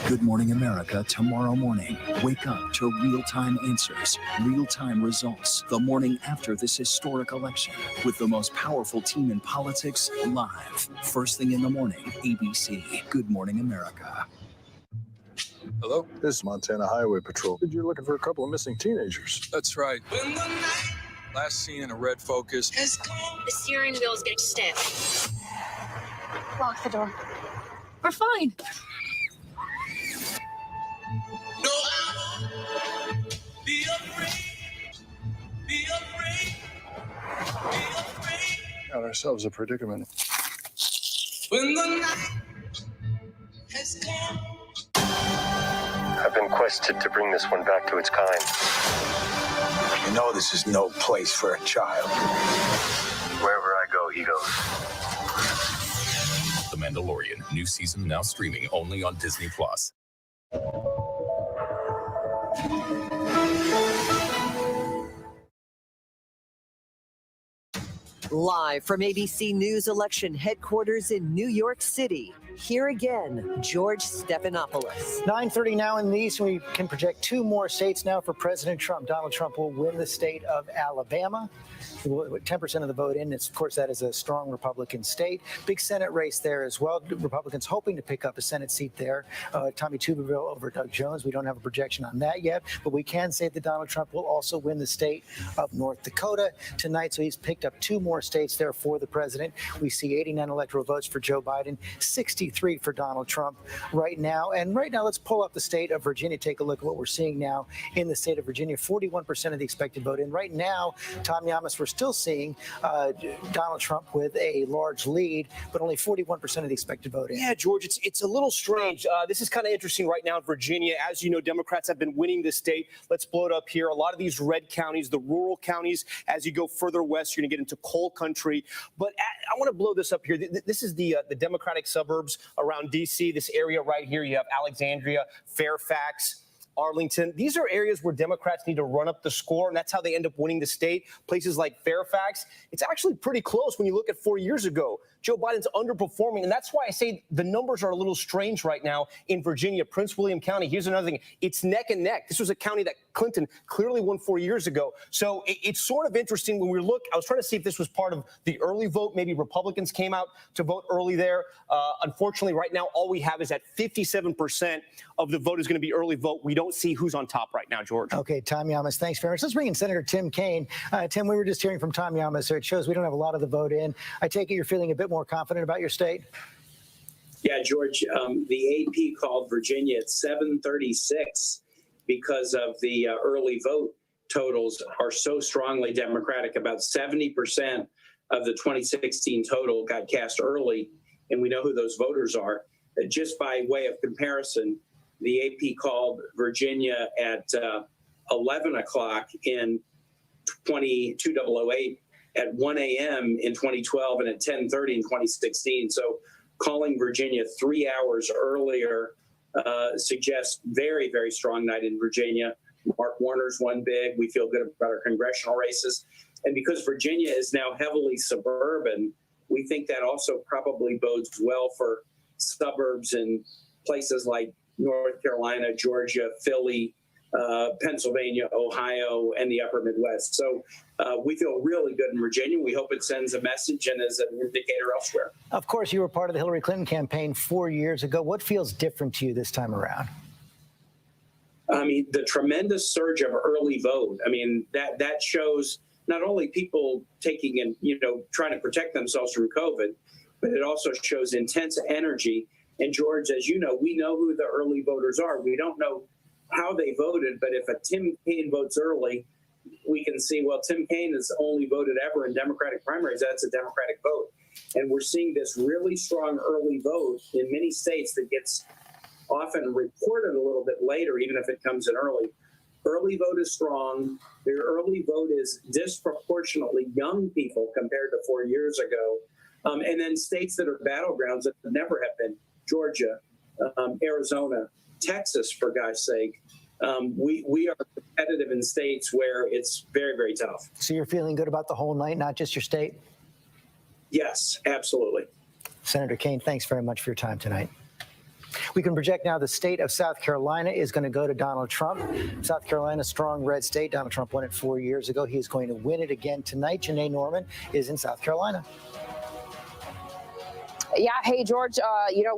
[SPEAKER 29] Good Morning America tomorrow morning. Wake up to real-time answers, real-time results the morning after this historic election with the most powerful team in politics live. First thing in the morning, ABC. Good Morning America.
[SPEAKER 7] Hello? This is Montana Highway Patrol. You're looking for a couple of missing teenagers. That's right. Last seen in a red Focus.
[SPEAKER 3] The steering wheel's getting stiff.
[SPEAKER 23] Lock the door. We're fine.
[SPEAKER 7] Got ourselves a predicament.
[SPEAKER 4] When the night has come. I've been quested to bring this one back to its kind.
[SPEAKER 5] You know this is no place for a child.
[SPEAKER 4] Wherever I go, he goes.
[SPEAKER 6] The Mandalorian, new season now streaming only on Disney Plus.
[SPEAKER 9] Live from ABC News election headquarters in New York City, here again, George Stephanopoulos.
[SPEAKER 10] 9:30 now in the East, and we can project two more states now for President Trump. Donald Trump will win the state of Alabama. 10% of the vote in. Of course, that is a strong Republican state. Big Senate race there as well. Republicans hoping to pick up a Senate seat there. Tommy Tuberville over Doug Jones. We don't have a projection on that yet, but we can say that Donald Trump will also win the state of North Dakota tonight. So he's picked up two more states there for the president. We see 89 electoral votes for Joe Biden, 63 for Donald Trump right now. And right now, let's pull up the state of Virginia. Take a look at what we're seeing now in the state of Virginia. 41% of the expected vote in. Right now, Tom Yamas, we're still seeing Donald Trump with a large lead, but only 41% of the expected vote in.
[SPEAKER 11] Yeah, George, it's a little strange. This is kind of interesting right now in Virginia. As you know, Democrats have been winning this state. Let's blow it up here. A lot of these red counties, the rural counties, as you go further west, you're going to get into coal country. But I want to blow this up here. This is the Democratic suburbs around D.C., this area right here. You have Alexandria, Fairfax, Arlington. These are areas where Democrats need to run up the score, and that's how they end up winning the state. Places like Fairfax, it's actually pretty close when you look at 4 years ago. Joe Biden's underperforming, and that's why I say the numbers are a little strange right now in Virginia. Prince William County, here's another thing. It's neck and neck. This was a county that Clinton clearly won 4 years ago. So it's sort of interesting when we look. I was trying to see if this was part of the early vote. Maybe Republicans came out to vote early there. Unfortunately, right now, all we have is that 57% of the vote is going to be early vote. We don't see who's on top right now, George.
[SPEAKER 10] Okay, Tom Yamas, thanks very much. Let's bring in Senator Tim Kaine. Tim, we were just hearing from Tom Yamas, so it shows we don't have a lot of the vote in. I take it you're feeling a bit more confident about your state?
[SPEAKER 27] Yeah, George, the AP called Virginia at 736 because of the early vote totals are so strongly Democratic. About 70% of the 2016 total got cast early, and we know who those voters are. Just by way of comparison, the AP called Virginia at 11 o'clock in 2008, at 1 a.m. in 2012, and at 10:30 in 2016. So calling Virginia 3 hours earlier suggests very, very strong night in Virginia. Mark Warner's won big. We feel good about our congressional races. And because Virginia is now heavily suburban, we think that also probably bodes well for suburbs in places like North Carolina, Georgia, Philly, Pennsylvania, Ohio, and the upper Midwest. So we feel really good in Virginia. We hope it sends a message and is an indicator elsewhere.
[SPEAKER 10] Of course, you were part of the Hillary Clinton campaign 4 years ago. What feels different to you this time around?
[SPEAKER 27] I mean, the tremendous surge of early vote. I mean, that shows not only people taking and, trying to protect themselves from COVID, but it also shows intense energy. And George, as you know, we know who the early voters are. We don't know how they voted, but if a Tim Kaine votes early, we can see, well, Tim Kaine has only voted ever in Democratic primaries. That's a Democratic vote. And we're seeing this really strong early vote in many states that gets often reported a little bit later, even if it comes in early. Early vote is strong. The early vote is disproportionately young people compared to 4 years ago. And then states that are battlegrounds that never have been, Georgia, Arizona, Texas, for God's sake. We are competitive in states where it's very, very tough.
[SPEAKER 10] So you're feeling good about the whole night, not just your state?
[SPEAKER 27] Yes, absolutely.
[SPEAKER 10] Senator Kaine, thanks very much for your time tonight. We can project now the state of South Carolina is going to go to Donald Trump. South Carolina, strong red state. Donald Trump won it 4 years ago. He is going to win it again tonight. Janae Norman is in South Carolina.
[SPEAKER 12] Yeah, hey, George,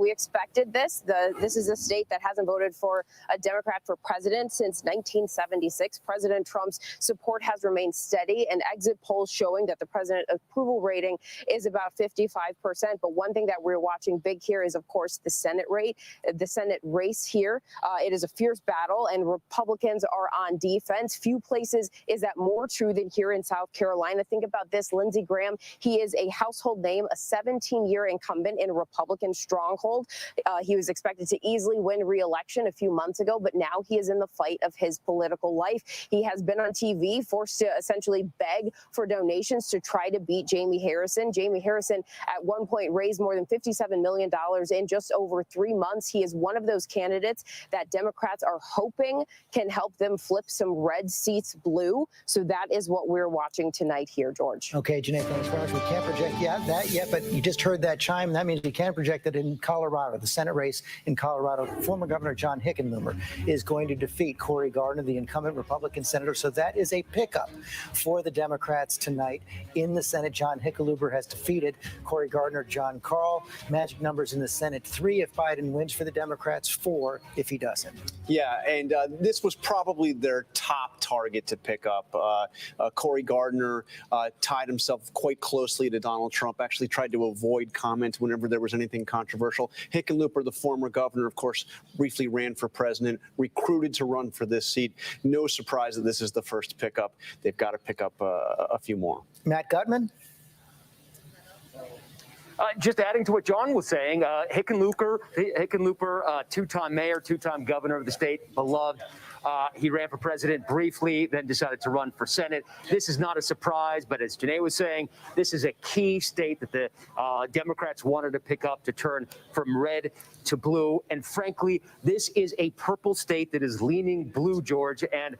[SPEAKER 12] we expected this. This is a state that hasn't voted for a Democrat for president since 1976. President Trump's support has remained steady, and exit polls showing that the president approval rating is about 55%. But one thing that we're watching big here is, of course, the Senate race here. It is a fierce battle, and Republicans are on defense. Few places is that more true than here in South Carolina. Think about this. Lindsey Graham, he is a household name, a 17-year incumbent in a Republican stronghold. He was expected to easily win re-election a few months ago, but now he is in the fight of his political life. He has been on TV, forced to essentially beg for donations to try to beat Jamie Harrison. Jamie Harrison at one point raised more than $57 million in just over 3 months. He is one of those candidates that Democrats are hoping can help them flip some red seats blue. So that is what we're watching tonight here, George.
[SPEAKER 10] Okay, Janae, thanks very much. We can't project that yet, but you just heard that chime. That means we can project that in Colorado, the Senate race in Colorado, former Governor John Hickenlooper is going to defeat Cory Gardner, the incumbent Republican senator. So that is a pickup for the Democrats tonight in the Senate. John Hickenlooper has defeated Cory Gardner, John Karl. Magic numbers in the Senate: 3 if Biden wins for the Democrats, 4 if he doesn't.
[SPEAKER 11] Yeah, and this was probably their top target to pick up. Cory Gardner tied himself quite closely to Donald Trump, actually tried to avoid comment whenever there was anything controversial. Hickenlooper, the former governor, of course, briefly ran for president, recruited to run for this seat. No surprise that this is the first pickup. They've got to pick up a few more.
[SPEAKER 10] Matt Gutman?
[SPEAKER 2] Just adding to what John was saying, Hickenlooper, two-time mayor, two-time governor of the state, beloved. He ran for president briefly, then decided to run for Senate. This is not a surprise, but as Janae was saying, this is a key state that the Democrats wanted to pick up to turn from red to blue. And frankly, this is a purple state that is leaning blue, George. And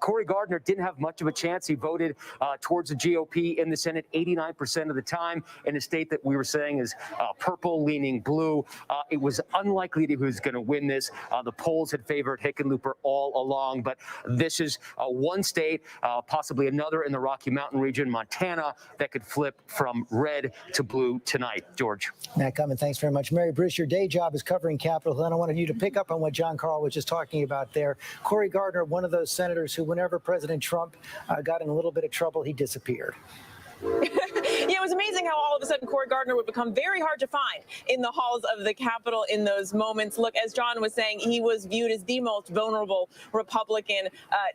[SPEAKER 2] Cory Gardner didn't have much of a chance. He voted towards the GOP in the Senate 89% of the time in a state that we were saying is purple leaning blue. It was unlikely that he was going to win this. The polls had favored Hickenlooper all along, but this is one state, possibly another in the Rocky Mountain region, Montana, that could flip from red to blue tonight. George.
[SPEAKER 10] Matt Gutman, thanks very much. Mary Bruce, your day job is covering Capitol Hill, and I wanted you to pick up on what John Karl was just talking about there. Cory Gardner, one of those senators who, whenever President Trump got in a little bit of trouble, he disappeared.
[SPEAKER 14] Yeah, it was amazing how all of a sudden Cory Gardner would become very hard to find in the halls of the Capitol in those moments. Look, as John was saying, he was viewed as the most vulnerable Republican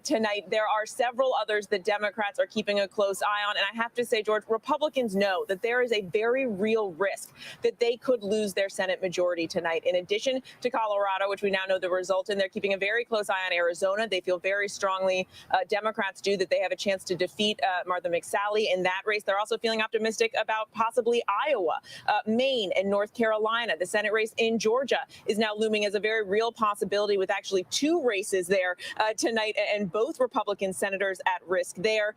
[SPEAKER 14] tonight. There are several others that Democrats are keeping a close eye on. And I have to say, George, Republicans know that there is a very real risk that they could lose their Senate majority tonight. In addition to Colorado, which we now know the result in, they're keeping a very close eye on Arizona. They feel very strongly, Democrats do, that they have a chance to defeat Martha McSally in that race. They're also feeling optimistic about possibly Iowa, Maine, and North Carolina. The Senate race in Georgia is now looming as a very real possibility, with actually 2 races there tonight, and both Republican senators at risk there.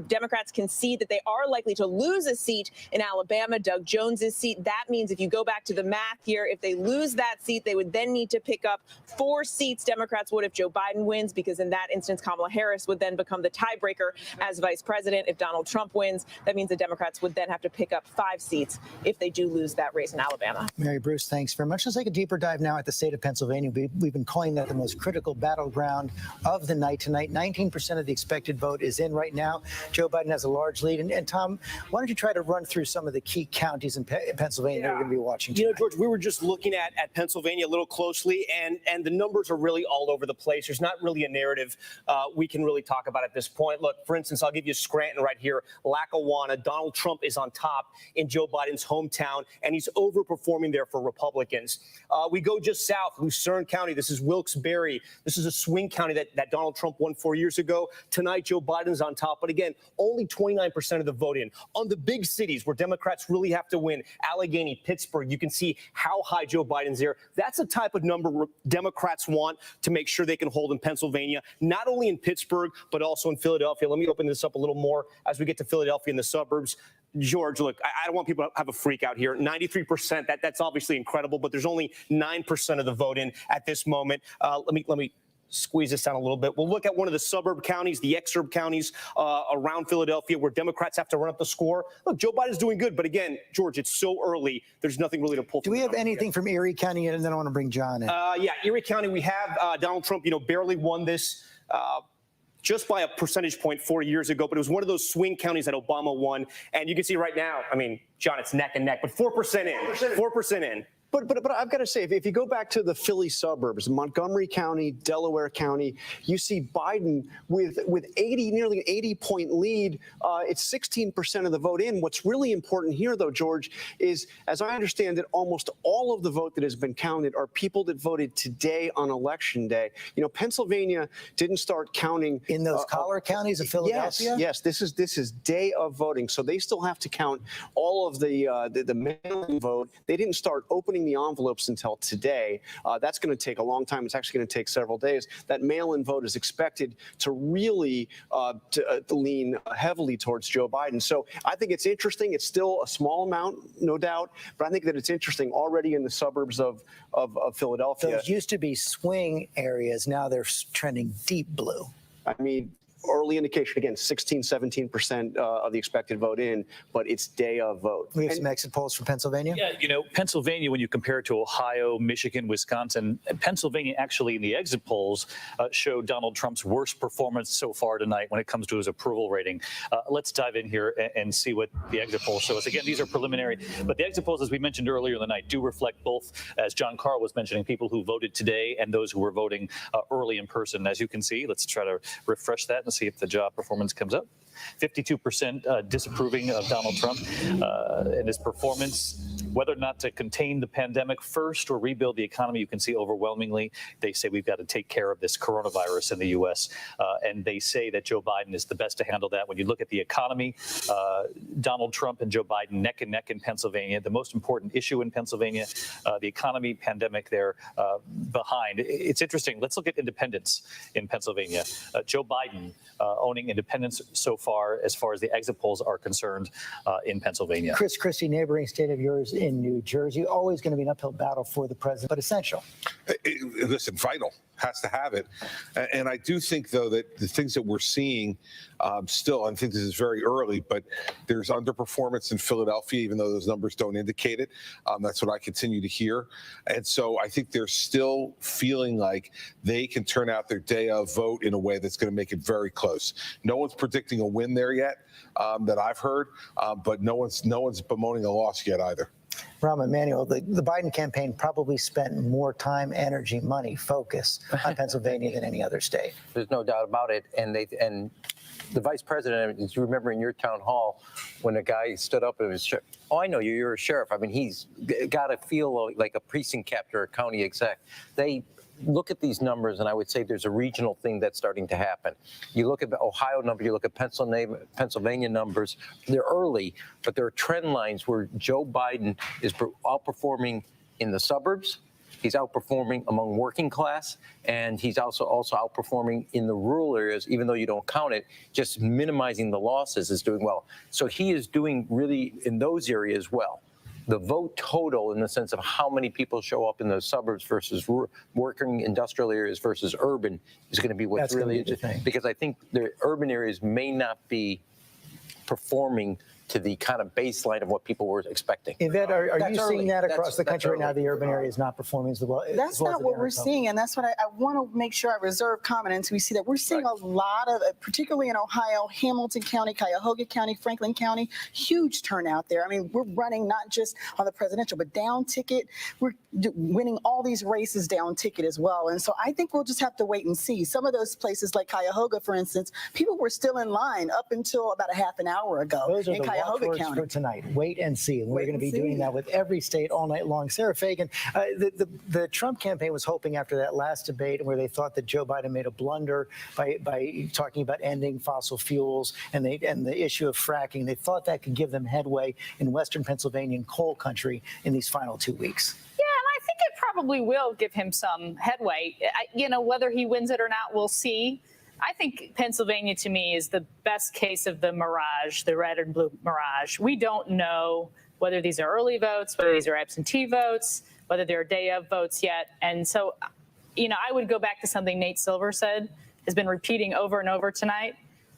[SPEAKER 14] Democrats can see that they are likely to lose a seat in Alabama, Doug Jones's seat. That means if you go back to the math here, if they lose that seat, they would then need to pick up 4 seats. Democrats would if Joe Biden wins, because in that instance, Kamala Harris would then become the tiebreaker as vice president. If Donald Trump wins, that means the Democrats would then have to pick up 5 seats if they do lose that race in Alabama.
[SPEAKER 10] Mary Bruce, thanks very much. Let's take a deeper dive now at the state of Pennsylvania. We've been calling that the most critical battleground of the night tonight. 19% of the expected vote is in right now. Joe Biden has a large lead. And Tom, why don't you try to run through some of the key counties in Pennsylvania that we're going to be watching tonight?
[SPEAKER 11] George, we were just looking at Pennsylvania a little closely, and the numbers are really all over the place. There's not really a narrative we can really talk about at this point. Look, for instance, I'll give you Scranton right here. Lackawanna Donna, Donald Trump is on top in Joe Biden's hometown, and he's overperforming there for Republicans. We go just south, Lucerne County. This is Wilkes-Barre. This is a swing county that Donald Trump won 4 years ago. Tonight, Joe Biden's on top. But again, only 29% of the vote in. On the big cities where Democrats really have to win, Allegheny, Pittsburgh, you can see how high Joe Biden's there. That's the type of number Democrats want to make sure they can hold in Pennsylvania, not only in Pittsburgh, but also in Philadelphia. Let me open this up a little more as we get to Philadelphia and the suburbs. George, look, I don't want people to have a freak out here. 93%, that's obviously incredible, but there's only 9% of the vote in at this moment. Let me squeeze this down a little bit. We'll look at one of the suburb counties, the exurb counties around Philadelphia where Democrats have to run up the score. Look, Joe Biden's doing good, but again, George, it's so early. There's nothing really to pull from.
[SPEAKER 10] Do we have anything from Erie County yet? And then I want to bring John in.
[SPEAKER 11] Yeah, Erie County, we have Donald Trump, barely won this. Just by a percentage point 4 years ago, but it was one of those swing counties that Obama won. And you can see right now, I mean, John, it's neck and neck, but 4% in, 4% in.
[SPEAKER 15] But I've got to say, if you go back to the Philly suburbs, Montgomery County, Delaware County, you see Biden with nearly an 80-point lead. It's 16% of the vote in. What's really important here, though, George, is, as I understand it, almost all of the vote that has been counted are people that voted today on Election Day. Pennsylvania didn't start counting
[SPEAKER 10] in those collar counties of Philadelphia.
[SPEAKER 15] Yes. This is day of voting, so they still have to count all of the mail-in vote. They didn't start opening the envelopes until today. That's going to take a long time. It's actually going to take several days. That mail-in vote is expected to really to lean heavily towards Joe Biden. So I think it's interesting. It's still a small amount, no doubt, but I think that it's interesting already in the suburbs of Philadelphia.
[SPEAKER 10] Those used to be swing areas. Now they're trending deep blue.
[SPEAKER 15] I mean, early indication, again, 17% of the expected vote in, but it's day of vote.
[SPEAKER 10] We have some exit polls from Pennsylvania.
[SPEAKER 16] Yeah, Pennsylvania, when you compare it to Ohio, Michigan, Wisconsin, Pennsylvania actually in the exit polls showed Donald Trump's worst performance so far tonight when it comes to his approval rating. Let's dive in here and see what the exit polls show us. Again, these are preliminary, but the exit polls, as we mentioned earlier in the night, do reflect both, as John Carl was mentioning, people who voted today and those who were voting early in person. As you can see, let's try to refresh that and see if the job performance comes up. 52% disapproving of Donald Trump and his performance. Whether or not to contain the pandemic first or rebuild the economy, you can see overwhelmingly they say we've got to take care of this coronavirus in the U.S. And they say that Joe Biden is the best to handle that. When you look at the economy, Donald Trump and Joe Biden neck and neck in Pennsylvania. The most important issue in Pennsylvania, the economy, pandemic, they're behind. It's interesting. Let's look at independents in Pennsylvania. Joe Biden owning independents so far as the exit polls are concerned in Pennsylvania.
[SPEAKER 10] Chris Christie, neighboring state of yours in New Jersey, always going to be an uphill battle for the president, but essential.
[SPEAKER 17] Listen, vital, has to have it. And I do think, though, that the things that we're seeing still, I think this is very early, but there's underperformance in Philadelphia, even though those numbers don't indicate it. That's what I continue to hear. And so I think they're still feeling like they can turn out their day of vote in a way that's going to make it very close. No one's predicting a win there yet that I've heard, but no one's bemoaning a loss yet either.
[SPEAKER 10] Rahm Emanuel, the Biden campaign probably spent more time, energy, money, focus on Pennsylvania than any other state.
[SPEAKER 18] There's no doubt about it. And the vice president, as you remember in your town hall, when a guy stood up and was, oh, I know you, you're a sheriff. I mean, he's got to feel like a precinct captain or a county exec. They look at these numbers, and I would say there's a regional thing that's starting to happen. You look at the Ohio number, you look at Pennsylvania numbers, they're early, but there are trend lines where Joe Biden is outperforming in the suburbs, he's outperforming among working class, and he's also outperforming in the rural areas, even though you don't count it, just minimizing the losses is doing well. So he is doing really in those areas well. The vote total in the sense of how many people show up in those suburbs versus working industrial areas versus urban is going to be what's really interesting, because I think the urban areas may not be performing to the kind of baseline of what people were expecting.
[SPEAKER 10] Yvette, are you seeing that across the country right now? The urban area is not performing as well.
[SPEAKER 19] That's not what we're seeing, and that's what I want to make sure I reserve comment until we see that. We're seeing a lot of, particularly in Ohio, Hamilton County, Cuyahoga County, Franklin County, huge turnout there. I mean, we're running not just on the presidential, but down ticket. We're winning all these races down ticket as well, and so I think we'll just have to wait and see. Some of those places, like Cuyahoga, for instance, people were still in line up until about a half an hour ago.
[SPEAKER 10] Those are the Cuyahoga County for tonight. Wait and see. And we're going to be doing that with every state all night long. Sarah Fagan, the Trump campaign was hoping after that last debate where they thought that Joe Biden made a blunder by talking about ending fossil fuels and the issue of fracking. They thought that could give them headway in Western Pennsylvania and coal country in these final 2 weeks.
[SPEAKER 1] Yeah, and I think it probably will give him some headway. Whether he wins it or not, we'll see. I think Pennsylvania, to me, is the best case of the mirage, the red and blue mirage. We don't know whether these are early votes, whether these are absentee votes, whether they're day of votes yet. And so, I would go back to something Nate Silver said, has been repeating over and over tonight.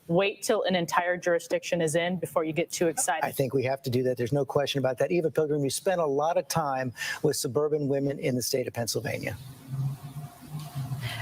[SPEAKER 1] Wait till an entire jurisdiction is in before you get too excited.
[SPEAKER 10] I think we have to do that. There's no question about that. Eva Pilgrim, you spent a lot of time with suburban women in the state of Pennsylvania.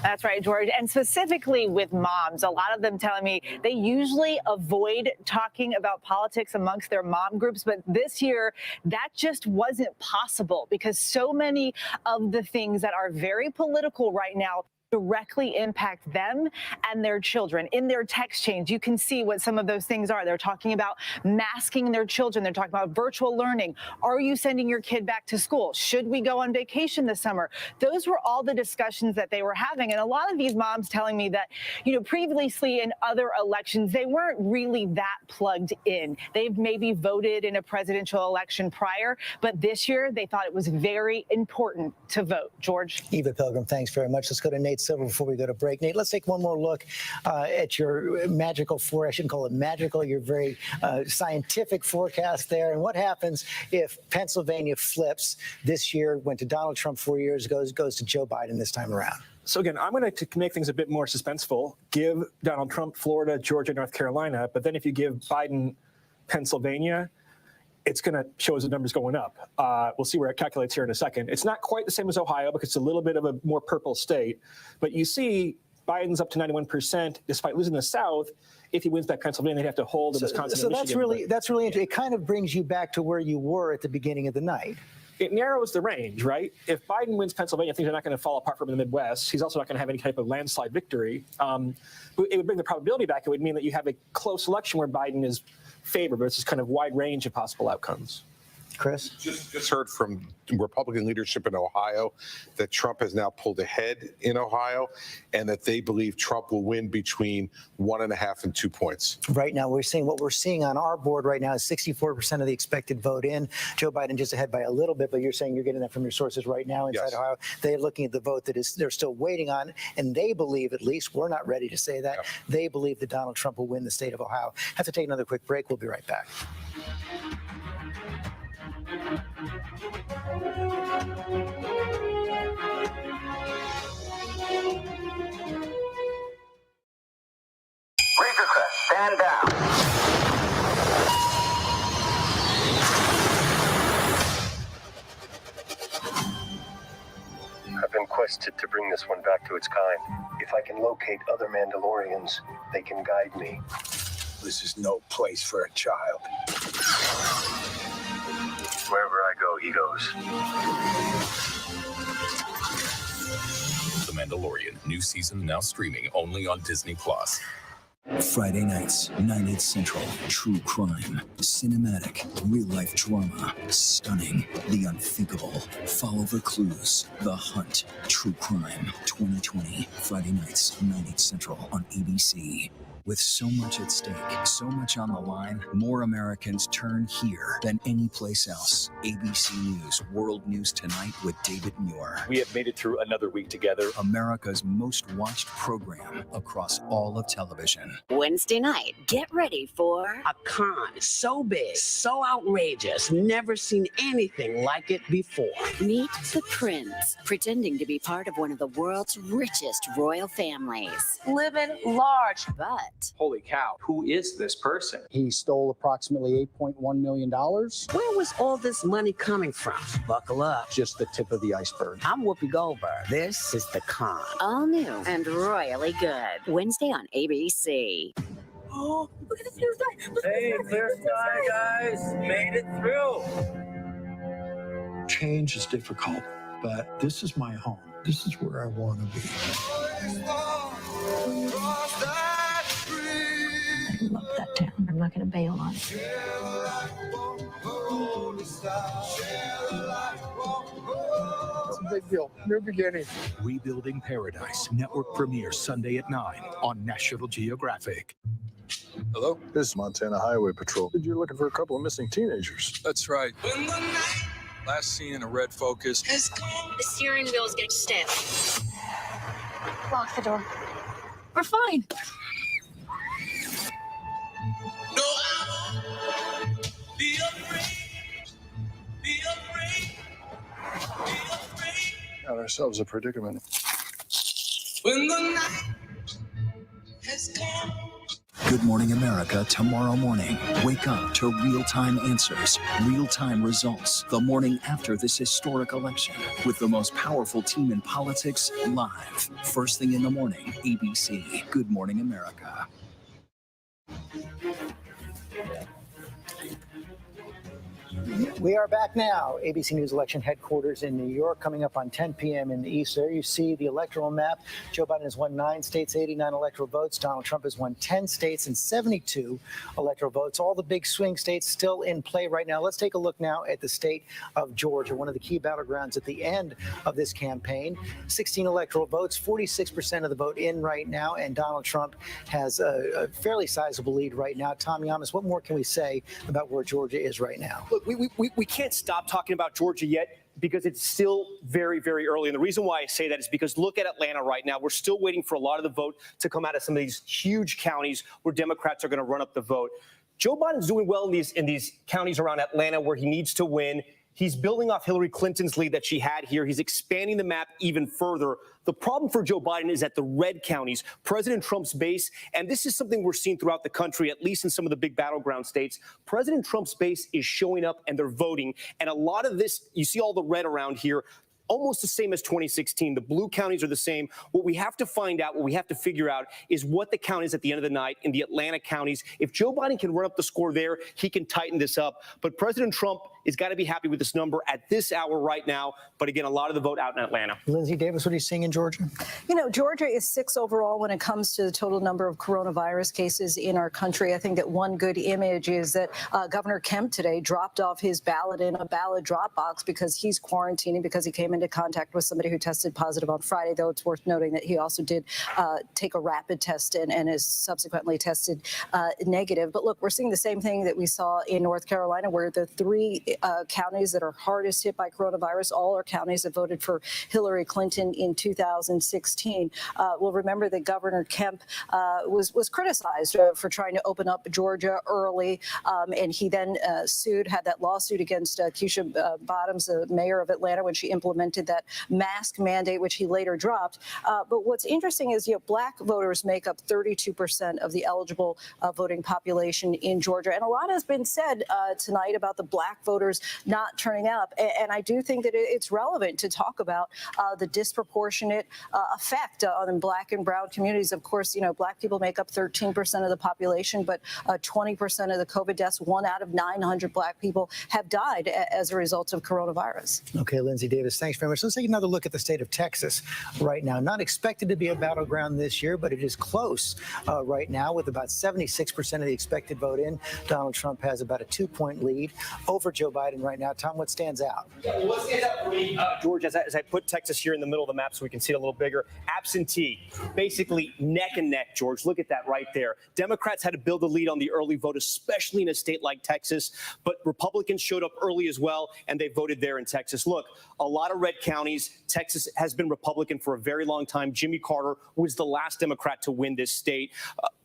[SPEAKER 8] That's right, George. And specifically with moms, a lot of them telling me they usually avoid talking about politics amongst their mom groups. But this year, that just wasn't possible because so many of the things that are very political right now directly impact them and their children. In their text chains, you can see what some of those things are. They're talking about masking their children. They're talking about virtual learning. Are you sending your kid back to school? Should we go on vacation this summer? Those were all the discussions that they were having. And a lot of these moms telling me that, previously in other elections, they weren't really that plugged in. They've maybe voted in a presidential election prior, but this year they thought it was very important to vote. George?
[SPEAKER 10] Eva Pilgrim, thanks very much. Let's go to Nate Silver before we go to break. Nate, let's take one more look at your magical I shouldn't call it magical, your very scientific forecast there. And what happens if Pennsylvania flips this year, went to Donald Trump 4 years ago, goes to Joe Biden this time around?
[SPEAKER 11] So again, I'm going to make things a bit more suspenseful. Give Donald Trump Florida, Georgia, North Carolina. But then if you give Biden Pennsylvania, it's going to show us the numbers going up. We'll see where it calculates here in a second. It's not quite the same as Ohio because it's a little bit of a more purple state. But you see Biden's up to 91% despite losing the South. If he wins back Pennsylvania, they'd have to hold in Wisconsin.
[SPEAKER 10] So
[SPEAKER 11] and
[SPEAKER 10] that's
[SPEAKER 11] Michigan.
[SPEAKER 10] that's really interesting. It kind of brings you back to where you were at the beginning of the night.
[SPEAKER 11] It narrows the range, right? If Biden wins Pennsylvania, things are not going to fall apart from the Midwest. He's also not going to have any type of landslide victory. It would bring the probability back. It would mean that you have a close election where Biden is favored, but it's this kind of wide range of possible outcomes.
[SPEAKER 10] Chris?
[SPEAKER 17] Just heard from Republican leadership in Ohio that Trump has now pulled ahead in Ohio and that they believe Trump will win between 1.5 and 2 points.
[SPEAKER 10] Right now, what we're seeing on our board right now is 64% of the expected vote in. Joe Biden just ahead by a little bit, but you're saying you're getting that from your sources right now inside Ohio. They're looking at the vote they're still waiting on, and they believe, at least we're not ready to say that, they believe that Donald Trump will win the state of Ohio. Have to take another quick break. We'll be right back.
[SPEAKER 20] Stand down.
[SPEAKER 4] I've been quested to bring this one back to its kind. If I can locate other Mandalorians, they can guide me.
[SPEAKER 5] This is no place for a child.
[SPEAKER 4] Wherever I go, he goes.
[SPEAKER 6] The Mandalorian, new season now streaming only on Disney+.
[SPEAKER 29] Friday nights, 9/8 Central. True crime, cinematic, real-life drama, stunning, the unthinkable. Follow the clues. The Hunt. True crime. 2020. Friday nights, 9/8 Central on ABC. With so much at stake, so much on the line, more Americans turn here than any place else. ABC News World News Tonight with David Muir.
[SPEAKER 16] We have made it through another week together.
[SPEAKER 29] America's most watched program across all of television.
[SPEAKER 21] Wednesday night, get ready for a con so big, so outrageous, never seen anything like it before.
[SPEAKER 22] Meet the Prince, pretending to be part of one of the world's richest royal families.
[SPEAKER 21] Living large,
[SPEAKER 22] but
[SPEAKER 24] holy cow, who is this person?
[SPEAKER 25] He stole approximately $8.1 million.
[SPEAKER 21] where was all this money coming from? Buckle up.
[SPEAKER 25] Just the tip of the iceberg.
[SPEAKER 21] I'm Whoopi Goldberg. This is The Con.
[SPEAKER 22] all new and royally good. Wednesday on ABC.
[SPEAKER 21] Oh, look at the clear sky.
[SPEAKER 26] Hey, clear sky, guys. Made it through.
[SPEAKER 28] Change is difficult, but this is my home. This is where I want to be.
[SPEAKER 2] I'm gonna put that down. I'm not gonna bail on it.
[SPEAKER 28] It's a big deal. New beginning.
[SPEAKER 29] Rebuilding Paradise, network premiere Sunday at 9 on National Geographic.
[SPEAKER 28] Hello? This is Montana Highway Patrol. You're looking for a couple of missing teenagers. That's right. Last seen in a red Focus.
[SPEAKER 22] The steering wheel's getting stiff.
[SPEAKER 2] Lock the door. We're fine.
[SPEAKER 4] Be afraid. Be afraid. Be afraid.
[SPEAKER 28] Got ourselves a predicament.
[SPEAKER 4] When the night has come.
[SPEAKER 29] Good Morning America tomorrow morning. Wake up to real-time answers, real-time results the morning after this historic election with the most powerful team in politics live. First thing in the morning, ABC. Good Morning America.
[SPEAKER 10] We are back now. ABC News election headquarters in New York, coming up on 10 p.m. in the East. There you see the electoral map. Joe Biden has won 9 states, 89 electoral votes. Donald Trump has won 10 states and 72 electoral votes. All the big swing states still in play right now. Let's take a look now at the state of Georgia, one of the key battlegrounds at the end of this campaign. 16 electoral votes, 46% of the vote in right now, and Donald Trump has a fairly sizable lead right now. Tom Yamas, what more can we say about where Georgia is right now?
[SPEAKER 11] Look, we can't stop talking about Georgia yet because it's still very, very early. And the reason why I say that is because look at Atlanta right now. We're still waiting for a lot of the vote to come out of some of these huge counties where Democrats are going to run up the vote. Joe Biden's doing well in these counties around Atlanta where he needs to win. He's building off Hillary Clinton's lead that she had here. He's expanding the map even further. The problem for Joe Biden is at the red counties, President Trump's base, and this is something we're seeing throughout the country, at least in some of the big battleground states. President Trump's base is showing up and they're voting. And a lot of this, you see all the red around here, almost the same as 2016. The blue counties are the same. What we have to find out, what we have to figure out is what the count is at the end of the night in the Atlanta counties. If Joe Biden can run up the score there, he can tighten this up. But President Trump has got to be happy with this number at this hour right now. But again, a lot of the vote out in Atlanta.
[SPEAKER 10] Lindsay Davis, what are you seeing in Georgia?
[SPEAKER 2] You know, Georgia is 6th overall when it comes to the total number of coronavirus cases in our country. I think that one good image is that Governor Kemp today dropped off his ballot in a ballot drop box because he's quarantining because he came into contact with somebody who tested positive on Friday, though it's worth noting that he also did take a rapid test and is subsequently tested negative. But look, we're seeing the same thing that we saw in North Carolina, where the 3 counties that are hardest hit by coronavirus, all are counties that voted for Hillary Clinton in 2016. We'll remember that Governor Kemp was criticized for trying to open up Georgia early, and he then had that lawsuit against Keisha Bottoms, the mayor of Atlanta, when she implemented that mask mandate, which he later dropped. But what's interesting is, Black voters make up 32% of the eligible voting population in Georgia. And a lot has been said tonight about the Black voters not turning up. And I do think that it's relevant to talk about the disproportionate effect on Black and brown communities. Of course, Black people make up 13% of the population, but 20% of the COVID deaths, 1 out of 900 Black people have died as a result of coronavirus.
[SPEAKER 10] Okay, Lindsay Davis, thanks very much. Let's take another look at the state of Texas right now. Not expected to be a battleground this year, but it is close right now with about 76% of the expected vote in. Donald Trump has about a 2-point lead over Joe Biden right now. Tom, what stands out?
[SPEAKER 11] Yeah, well, what stands out for me, George, as I put Texas here in the middle of the map so we can see it a little bigger, absentee, basically neck and neck, George. Look at that right there. Democrats had to build a lead on the early vote, especially in a state like Texas, but Republicans showed up early as well, and they voted there in Texas. Look, a lot of red counties. Texas has been Republican for a very long time. Jimmy Carter was the last Democrat to win this state.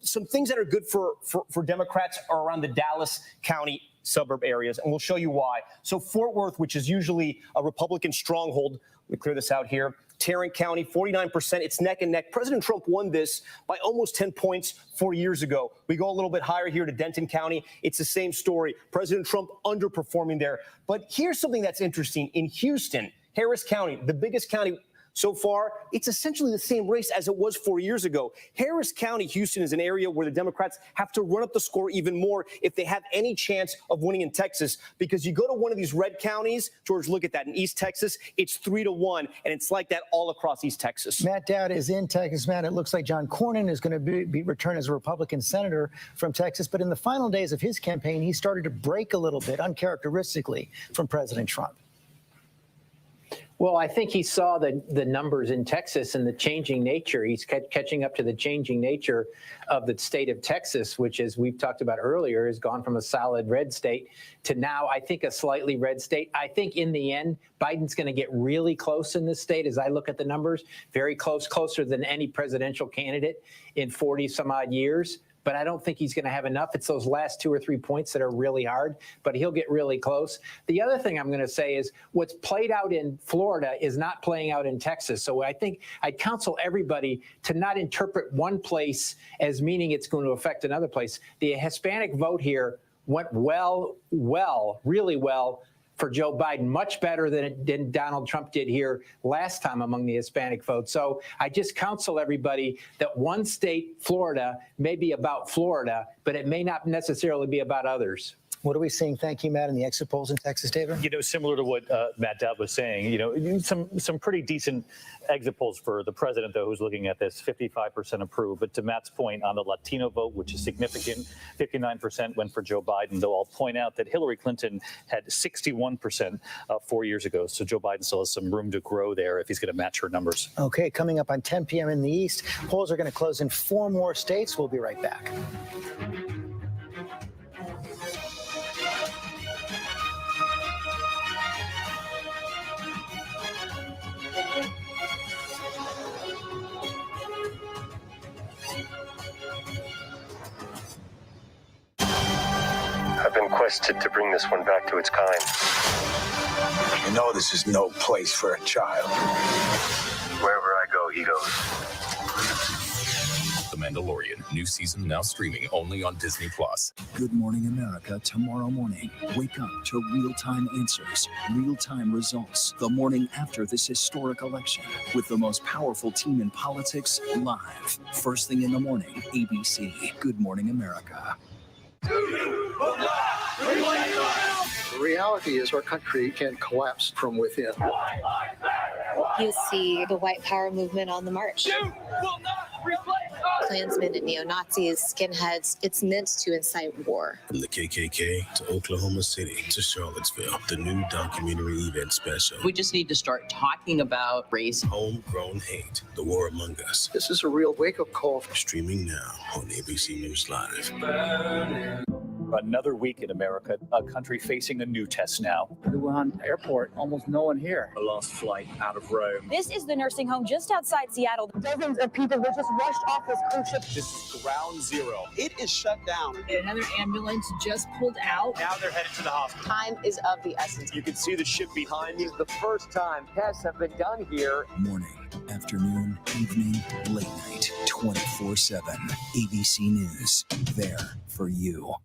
[SPEAKER 11] Some things that are good for Democrats are around the Dallas County suburb areas, and we'll show you why. So Fort Worth, which is usually a Republican stronghold, let me clear this out here. Tarrant County, 49%. It's neck and neck. President Trump won this by almost 10 points 4 years ago. We go a little bit higher here to Denton County. It's the same story. President Trump underperforming there. But here's something that's interesting. In Houston, Harris County, the biggest county, So far, it's essentially the same race as it was 4 years ago. Harris County, Houston, is an area where the Democrats have to run up the score even more if they have any chance of winning in Texas, because you go to one of these red counties, George, look at that, in East Texas, it's 3-1, and it's like that all across East Texas.
[SPEAKER 10] Matt Dowd is in Texas. Matt, it looks like John Cornyn is going to be returned as a Republican senator from Texas, but in the final days of his campaign, he started to break a little bit, uncharacteristically, from President Trump.
[SPEAKER 3] Well, I think he saw the numbers in Texas and the changing nature. He's catching up to the changing nature of the state of Texas, which, as we've talked about earlier, has gone from a solid red state to now, I think, a slightly red state. I think in the end, Biden's going to get really close in this state as I look at the numbers, very close, closer than any presidential candidate in 40 some odd years. But I don't think he's going to have enough. It's those last 2 or 3 points that are really hard, but he'll get really close. The other thing I'm going to say is what's played out in Florida is not playing out in Texas. So I think I'd counsel everybody to not interpret one place as meaning it's going to affect another place. The Hispanic vote here went really well for Joe Biden, much better than Donald Trump did here last time among the Hispanic vote. So I just counsel everybody that one state, Florida, may be about Florida, but it may not necessarily be about others.
[SPEAKER 10] What are we seeing? Thank you, Matt, in the exit polls in Texas, David?
[SPEAKER 16] You know, similar to what Matt Dowd was saying, you know, some pretty decent exit polls for the president, though, who's looking at this, 55% approve. But to Matt's point on the Latino vote, which is significant, 59% went for Joe Biden, though I'll point out that Hillary Clinton had 61% 4 years ago. So Joe Biden still has some room to grow there if he's going to match her numbers.
[SPEAKER 10] Okay, coming up on 10 p.m. in the East, polls are going to close in 4 more states. We'll be right back.
[SPEAKER 4] I've been quested to bring this one back to its kind.
[SPEAKER 5] You know this is no place for a child.
[SPEAKER 4] Wherever I go, he goes.
[SPEAKER 6] The Mandalorian, new season now streaming only on Disney+.
[SPEAKER 29] Good Morning America tomorrow morning. Wake up to real-time answers, real-time results. The morning after this historic election with the most powerful team in politics live. First thing in the morning, ABC. Good Morning America.
[SPEAKER 25] The reality is our country can collapse from within.
[SPEAKER 7] You see the white power movement on the march. Klansmen and neo-Nazis, skinheads, it's meant to incite war.
[SPEAKER 9] From the KKK to Oklahoma City to Charlottesville, the new documentary event special.
[SPEAKER 12] We just need to start talking about race.
[SPEAKER 9] Homegrown hate, the war among us.
[SPEAKER 25] This is a real wake-up call.
[SPEAKER 9] Streaming now on ABC News Live.
[SPEAKER 16] Another week in America, a country facing a new test now.
[SPEAKER 13] Wuhan airport, almost no one here.
[SPEAKER 24] A last flight out of Rome.
[SPEAKER 14] This is the nursing home just outside Seattle. Dozens of people were just rushed off this cruise ship.
[SPEAKER 11] This is ground zero.
[SPEAKER 12] It is shut down.
[SPEAKER 14] Another ambulance just pulled out.
[SPEAKER 11] Now they're headed to the hospital.
[SPEAKER 14] Time is of the essence.
[SPEAKER 11] You can see the ship behind me.
[SPEAKER 12] It's the first time tests have been done here.
[SPEAKER 29] Morning, afternoon, evening, late night, 24/7. ABC News, there for you.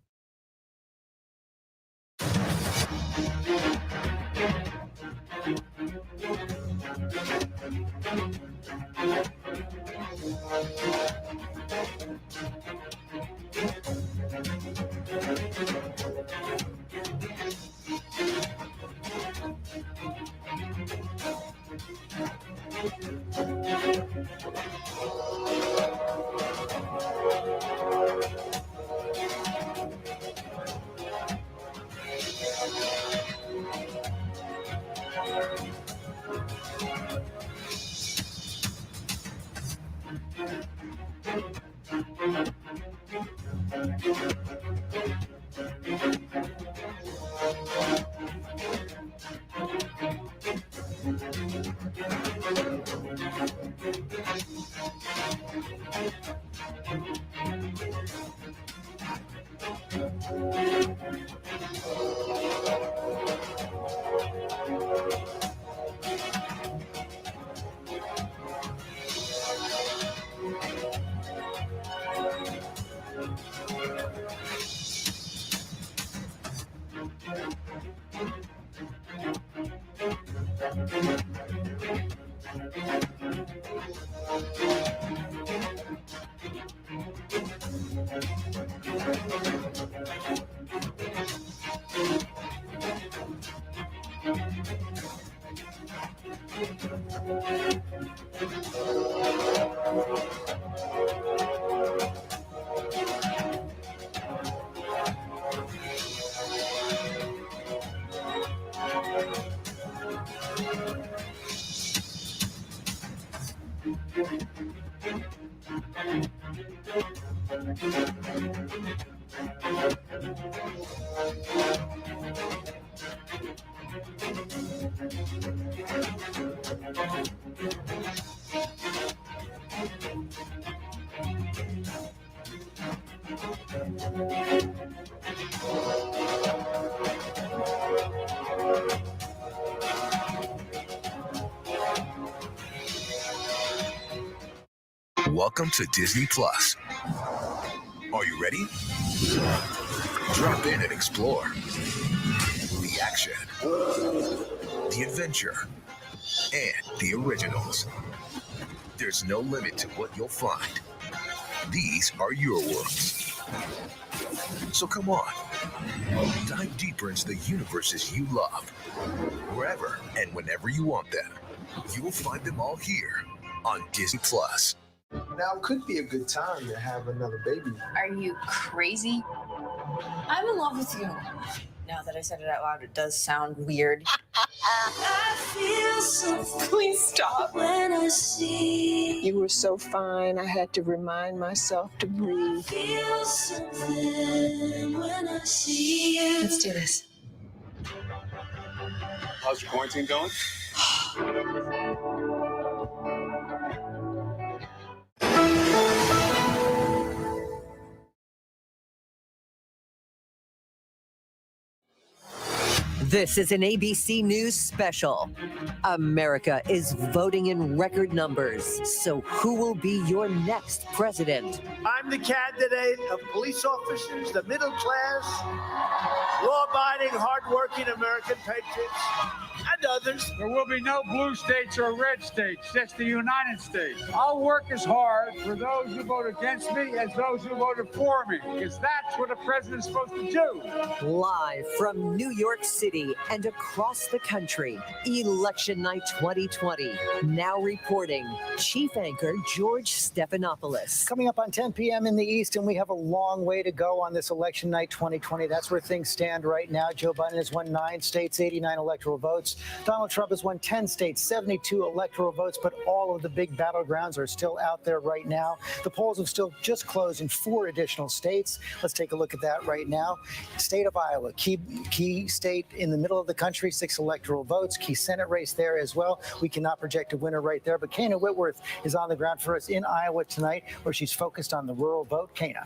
[SPEAKER 1] Welcome to Disney Plus. Are you ready? Drop in and explore. The action, the adventure, and the originals. There's no limit to what you'll find. These are your worlds. So come on, dive deeper into the universes you love. Wherever and whenever you want them, you'll find them all here on Disney Plus.
[SPEAKER 25] Now could be a good time to have another baby.
[SPEAKER 8] Are you crazy? I'm in love with you. Now that I said it out loud, it does sound weird. I feel so. Please stop. When I see
[SPEAKER 15] you were so fine, I had to remind myself to breathe.
[SPEAKER 8] I feel something when I see you. Let's do this.
[SPEAKER 17] How's your quarantine going?
[SPEAKER 18] This is an ABC News special. America is voting in record numbers. So who will be your next president?
[SPEAKER 19] I'm the candidate of police officers, the middle class, law-abiding, hardworking American patriots, and others.
[SPEAKER 13] There will be no blue states or red states, just the United States. I'll work as hard for those who vote against me as those who voted for me, because that's what a president's supposed to do.
[SPEAKER 18] Live from New York City and across the country, Election Night 2020. Now reporting, Chief Anchor George Stephanopoulos.
[SPEAKER 10] Coming up on 10 p.m. in the East, and we have a long way to go on this Election Night 2020. That's where things stand right now. Joe Biden has won 9 states, 89 electoral votes. Donald Trump has won 10 states, 72 electoral votes, but all of the big battlegrounds are still out there right now. The polls have still just closed in 4 additional states. Let's take a look at that right now. State of Iowa, key state in the middle of the country, 6 electoral votes, key Senate race there as well. We cannot project a winner right there, but Kana Whitworth is on the ground for us in Iowa tonight, where she's focused on the rural vote. Kana.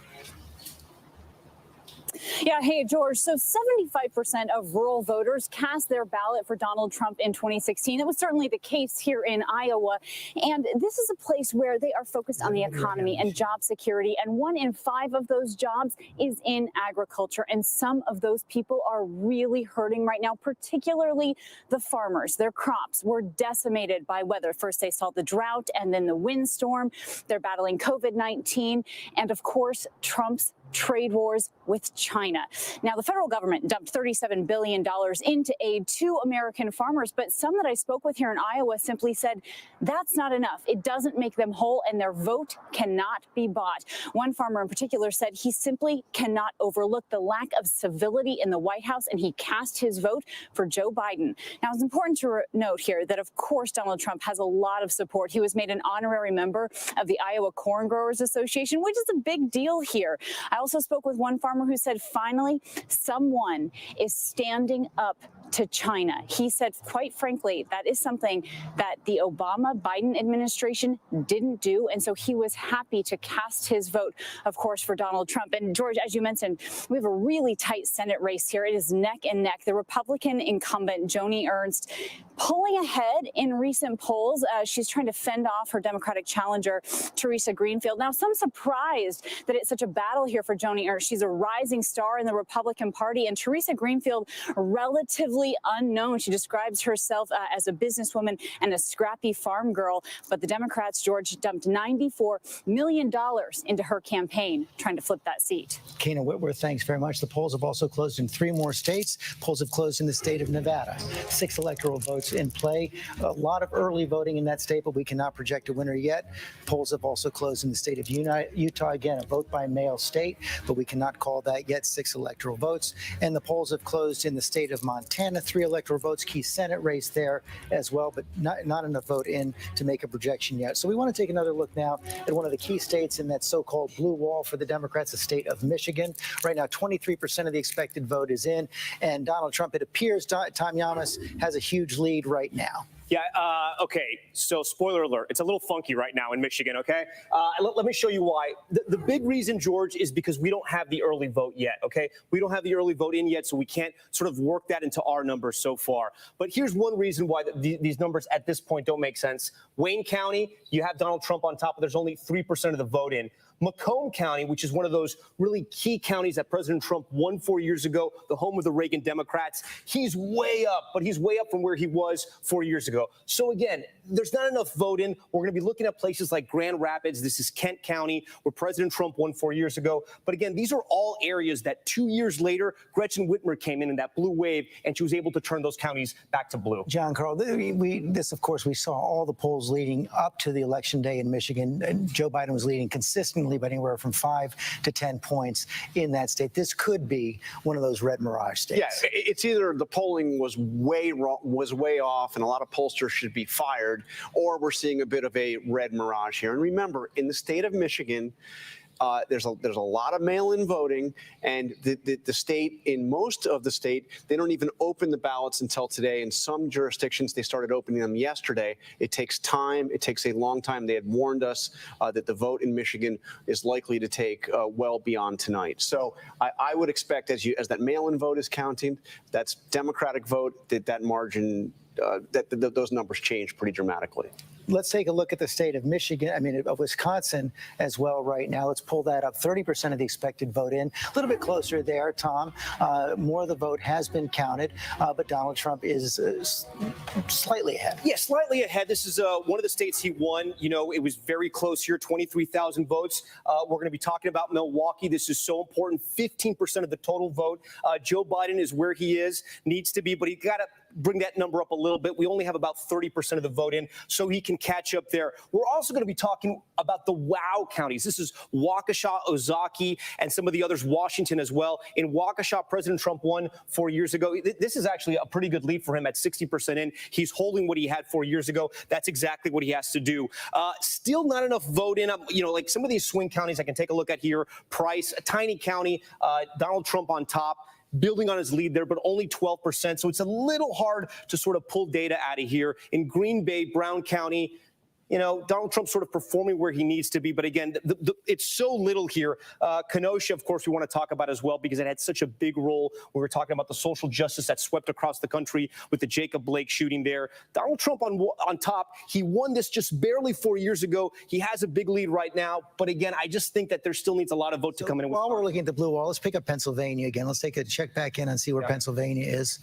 [SPEAKER 14] Yeah, hey, George. So 75% of rural voters cast their ballot for Donald Trump in 2016. That was certainly the case here in Iowa. And this is a place where they are focused on the economy and job security. And 1 in 5 of those jobs is in agriculture. And some of those people are really hurting right now, particularly the farmers. Their crops were decimated by weather. First, they saw the drought and then the windstorm. They're battling COVID-19 and, of course, Trump's trade wars with China. Now, the federal government dumped $37 billion into aid to American farmers, but some that I spoke with here in Iowa simply said that's not enough. It doesn't make them whole, and their vote cannot be bought. One farmer in particular said he simply cannot overlook the lack of civility in the White House, and he cast his vote for Joe Biden. Now, it's important to note here that, of course, Donald Trump has a lot of support. He was made an honorary member of the Iowa Corn Growers Association, which is a big deal here. I also spoke with one farmer who said, finally, someone is standing up to China. He said, quite frankly, that is something that the Obama-Biden administration didn't do. And so he was happy to cast his vote, of course, for Donald Trump. And George, as you mentioned, we have a really tight Senate race here. It is neck and neck. The Republican incumbent, Joni Ernst, pulling ahead in recent polls. She's trying to fend off her Democratic challenger, Teresa Greenfield. Now, some surprised that it's such a battle here for Joni Ernst. She's a rising star in the Republican Party, and Teresa Greenfield, relatively unknown. She describes herself as a businesswoman and a scrappy farm girl. But the Democrats, George, dumped $94 million into her campaign, trying to flip that seat.
[SPEAKER 10] Kana Whitworth, thanks very much. The polls have also closed in 3 more states. Polls have closed in the state of Nevada. 6 electoral votes in play. A lot of early voting in that state, but we cannot project a winner yet. Polls have also closed in the state of Utah. Again, a vote by mail state, but we cannot call that yet. 6 electoral votes. And the polls have closed in the state of Montana. and the 3 electoral votes, key Senate race there as well, but not enough vote in to make a projection yet. So we want to take another look now at one of the key states in that so-called blue wall for the Democrats, the state of Michigan. Right now, 23% of the expected vote is in, and Donald Trump, it appears, Tom Yamas, has a huge lead right now.
[SPEAKER 11] Yeah, okay, so spoiler alert, it's a little funky right now in Michigan, okay? Let me show you why. The big reason, George, is because we don't have the early vote yet, okay? We don't have the early vote in yet, so we can't sort of work that into our numbers so far. But here's one reason why these numbers at this point don't make sense. Wayne County, you have Donald Trump on top, but there's only 3% of the vote in. Macomb County, which is one of those really key counties that President Trump won 4 years ago, the home of the Reagan Democrats, he's way up, but he's way up from where he was 4 years ago. So again, there's not enough vote in. We're going to be looking at places like Grand Rapids. This is Kent County, where President Trump won 4 years ago. But again, these are all areas that 2 years later, Gretchen Whitmer came in that blue wave, and she was able to turn those counties back to blue.
[SPEAKER 10] John Carl, of course, we saw all the polls leading up to the election day in Michigan. And Joe Biden was leading consistently by anywhere from 5 to 10 points in that state. This could be one of those red mirage states.
[SPEAKER 2] Yeah, it's either the polling was way wrong, was way off, and a lot of pollsters should be fired, or we're seeing a bit of a red mirage here. And remember, in the state of Michigan, there's a lot of mail-in voting, and the state, in most of the state, they don't even open the ballots until today. In some jurisdictions, they started opening them yesterday. It takes time. It takes a long time. They had warned us that the vote in Michigan is likely to take well beyond tonight. So I would expect, as that mail-in vote is counting, that's Democratic vote, that margin, those numbers change pretty dramatically.
[SPEAKER 10] Let's take a look at the state of Michigan, of Wisconsin as well right now. Let's pull that up. 30% of the expected vote in. A little bit closer there, Tom. More of the vote has been counted, but Donald Trump is slightly ahead.
[SPEAKER 11] Yeah, slightly ahead. This is one of the states he won. You know, it was very close here, 23,000 votes. We're going to be talking about Milwaukee. This is so important. 15% of the total vote. Joe Biden is where he needs to be, but he got to bring that number up a little bit. We only have about 30% of the vote in, so he can catch up there. We're also going to be talking about the wow counties. This is Waukesha, Ozaukee, and some of the others, Washington as well. In Waukesha, President Trump won 4 years ago. This is actually a pretty good lead for him at 60% in. He's holding what he had 4 years ago. That's exactly what he has to do. Still not enough vote in. Like some of these swing counties I can take a look at here. Price, a tiny county, Donald Trump on top, building on his lead there, but only 12%. So it's a little hard to sort of pull data out of here. In Green Bay, Brown County, Donald Trump's sort of performing where he needs to be. But again, it's so little here. Kenosha, of course, we want to talk about as well, because it had such a big role. We were talking about the social justice that swept across the country with the Jacob Blake shooting there. Donald Trump on top. He won this just barely 4 years ago. He has a big lead right now. But again, I just think that there still needs a lot of vote to come in.
[SPEAKER 10] While we're looking at the blue wall, let's pick up Pennsylvania again. Let's take a check back in and see where Pennsylvania is.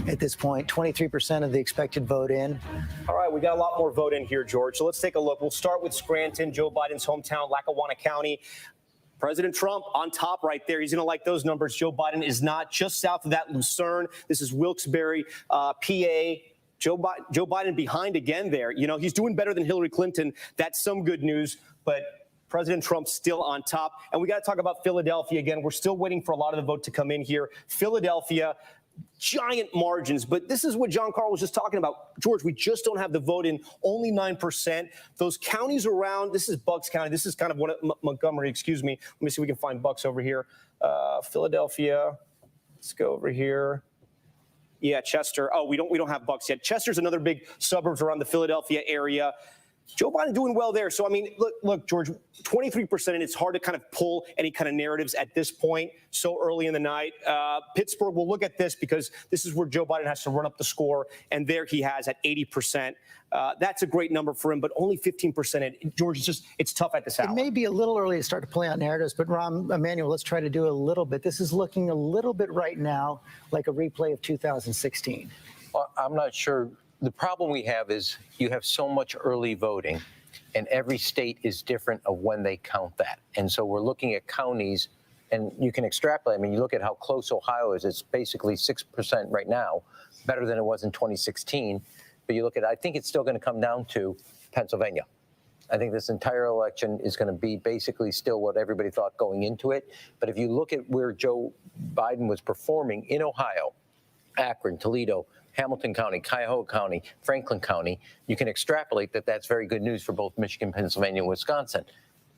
[SPEAKER 10] At this point, 23% of the expected vote in.
[SPEAKER 11] All right, we got a lot more vote in here, George. So let's take a look. We'll start with Scranton, Joe Biden's hometown, Lackawanna County. President Trump on top right there. He's going to like those numbers. Joe Biden is not. Just south of that, Lucerne. This is Wilkes-Barre, PA. Joe Biden behind again there. He's doing better than Hillary Clinton. That's some good news. But President Trump still on top. And we got to talk about Philadelphia again. We're still waiting for a lot of the vote to come in here. Philadelphia, giant margins, but this is what John Carl was just talking about. George, we just don't have the vote in, only 9%. Those counties around, this is Bucks County. This is kind of what Montgomery, excuse me. Let me see if we can find Bucks over here. Philadelphia, let's go over here. Yeah, Chester. Oh, we don't have Bucks yet. Chester's another big suburbs around the Philadelphia area. Joe Biden doing well there. So, look, George, 23%, and it's hard to kind of pull any kind of narratives at this point so early in the night. Pittsburgh, we'll look at this because this is where Joe Biden has to run up the score, and there he has at 80%. That's a great number for him, but only 15%. And George, it's tough at this hour.
[SPEAKER 10] It may be a little early to start to play out narratives, but Emmanuel, let's try to do a little bit. This is looking a little bit right now like a replay of 2016.
[SPEAKER 17] Well, I'm not sure. The problem we have is you have so much early voting, and every state is different of when they count that. And so we're looking at counties, and you can extrapolate. You look at how close Ohio is. It's basically 6% right now, better than it was in 2016. But you look at, I think it's still going to come down to Pennsylvania. I think this entire election is going to be basically still what everybody thought going into it. But if you look at where Joe Biden was performing in Ohio, Akron, Toledo, Hamilton County, Cuyahoga County, Franklin County, you can extrapolate that that's very good news for both Michigan, Pennsylvania, and Wisconsin.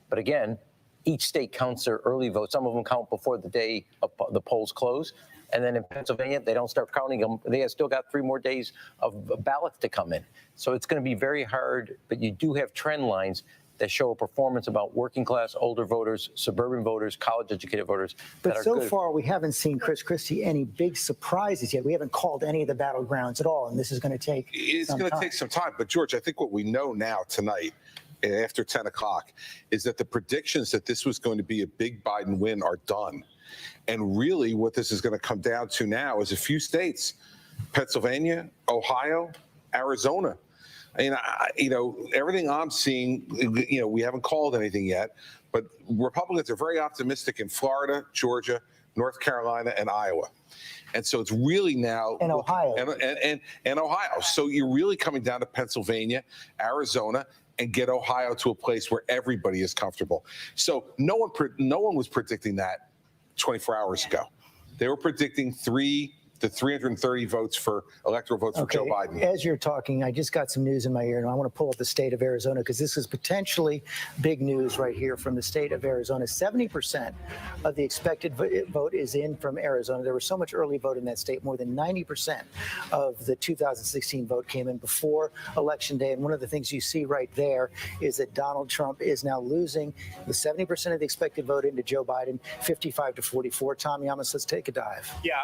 [SPEAKER 17] But again, each state counts their early votes. Some of them count before the day of the polls close. And then in Pennsylvania, they don't start counting them. They have still got 3 more days of ballots to come in. So it's going to be very hard, but you do have trend lines that show a performance about working class, older voters, suburban voters, college-educated voters.
[SPEAKER 10] But
[SPEAKER 17] that
[SPEAKER 10] so
[SPEAKER 17] are good.
[SPEAKER 10] far, we haven't seen, Chris Christie, any big surprises yet. We haven't called any of the battlegrounds at all, and this is going to take
[SPEAKER 3] It's
[SPEAKER 10] some
[SPEAKER 3] going to
[SPEAKER 10] time.
[SPEAKER 3] take some time. But, George, I think what we know now tonight, after 10 o'clock, is that the predictions that this was going to be a big Biden win are done. And really what this is going to come down to now is a few states, Pennsylvania, Ohio, Arizona. Everything I'm seeing, we haven't called anything yet, but Republicans are very optimistic in Florida, Georgia, North Carolina, and Iowa. And so it's really now
[SPEAKER 10] and Ohio
[SPEAKER 3] and Ohio. So you're really coming down to Pennsylvania, Arizona, and get Ohio to a place where everybody is comfortable. So no one was predicting that 24 hours ago. They were predicting 3 to 330 votes for electoral votes for Joe Biden.
[SPEAKER 10] As you're talking, I just got some news in my ear, and I want to pull up the state of Arizona because this is potentially big news right here from the state of Arizona. 70% of the expected vote is in from Arizona. There was so much early vote in that state. More than 90% of the 2016 vote came in before Election Day. And one of the things you see right there is that Donald Trump is now losing the 70% of the expected vote into Joe Biden, 55 to 44. Tom Yamas, let's take a dive.
[SPEAKER 11] Yeah,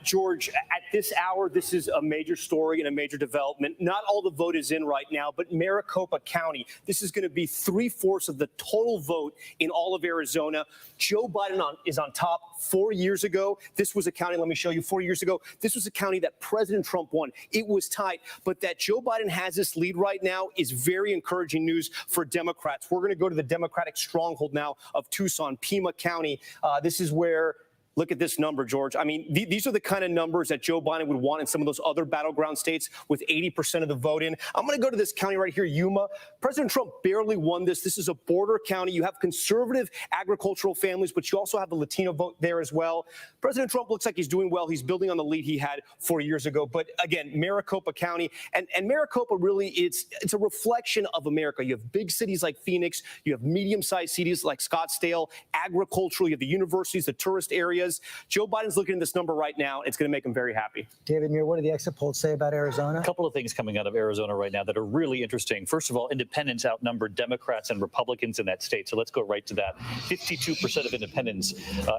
[SPEAKER 11] George, at this hour, this is a major story and a major development. Not all the vote is in right now, but Maricopa County, this is going to be 3/4 of the total vote in all of Arizona. Joe Biden is on top. 4 years ago, this was a county, let me show you, 4 years ago, this was a county that President Trump won. It was tight, but that Joe Biden has this lead right now is very encouraging news for Democrats. We're going to go to the Democratic stronghold now of Tucson, Pima County. This is where Look at this number, George. I mean, these are the kind of numbers that Joe Biden would want in some of those other battleground states with 80% of the vote in. I'm going to go to this county right here, Yuma. President Trump barely won this. This is a border county. You have conservative agricultural families, but you also have a Latino vote there as well. President Trump looks like he's doing well. He's building on the lead he had 4 years ago. But again, Maricopa County, and Maricopa really, it's a reflection of America. You have big cities like Phoenix. You have medium-sized cities like Scottsdale, agricultural. You have the universities, the tourist areas. Joe Biden's looking at this number right now. It's going to make him very happy.
[SPEAKER 10] David Muir, what do the exit polls say about Arizona?
[SPEAKER 16] A couple of things coming out of Arizona right now that are really interesting. First of all, independents outnumber Democrats and Republicans in that state. So let's go right to that. 52% of independents,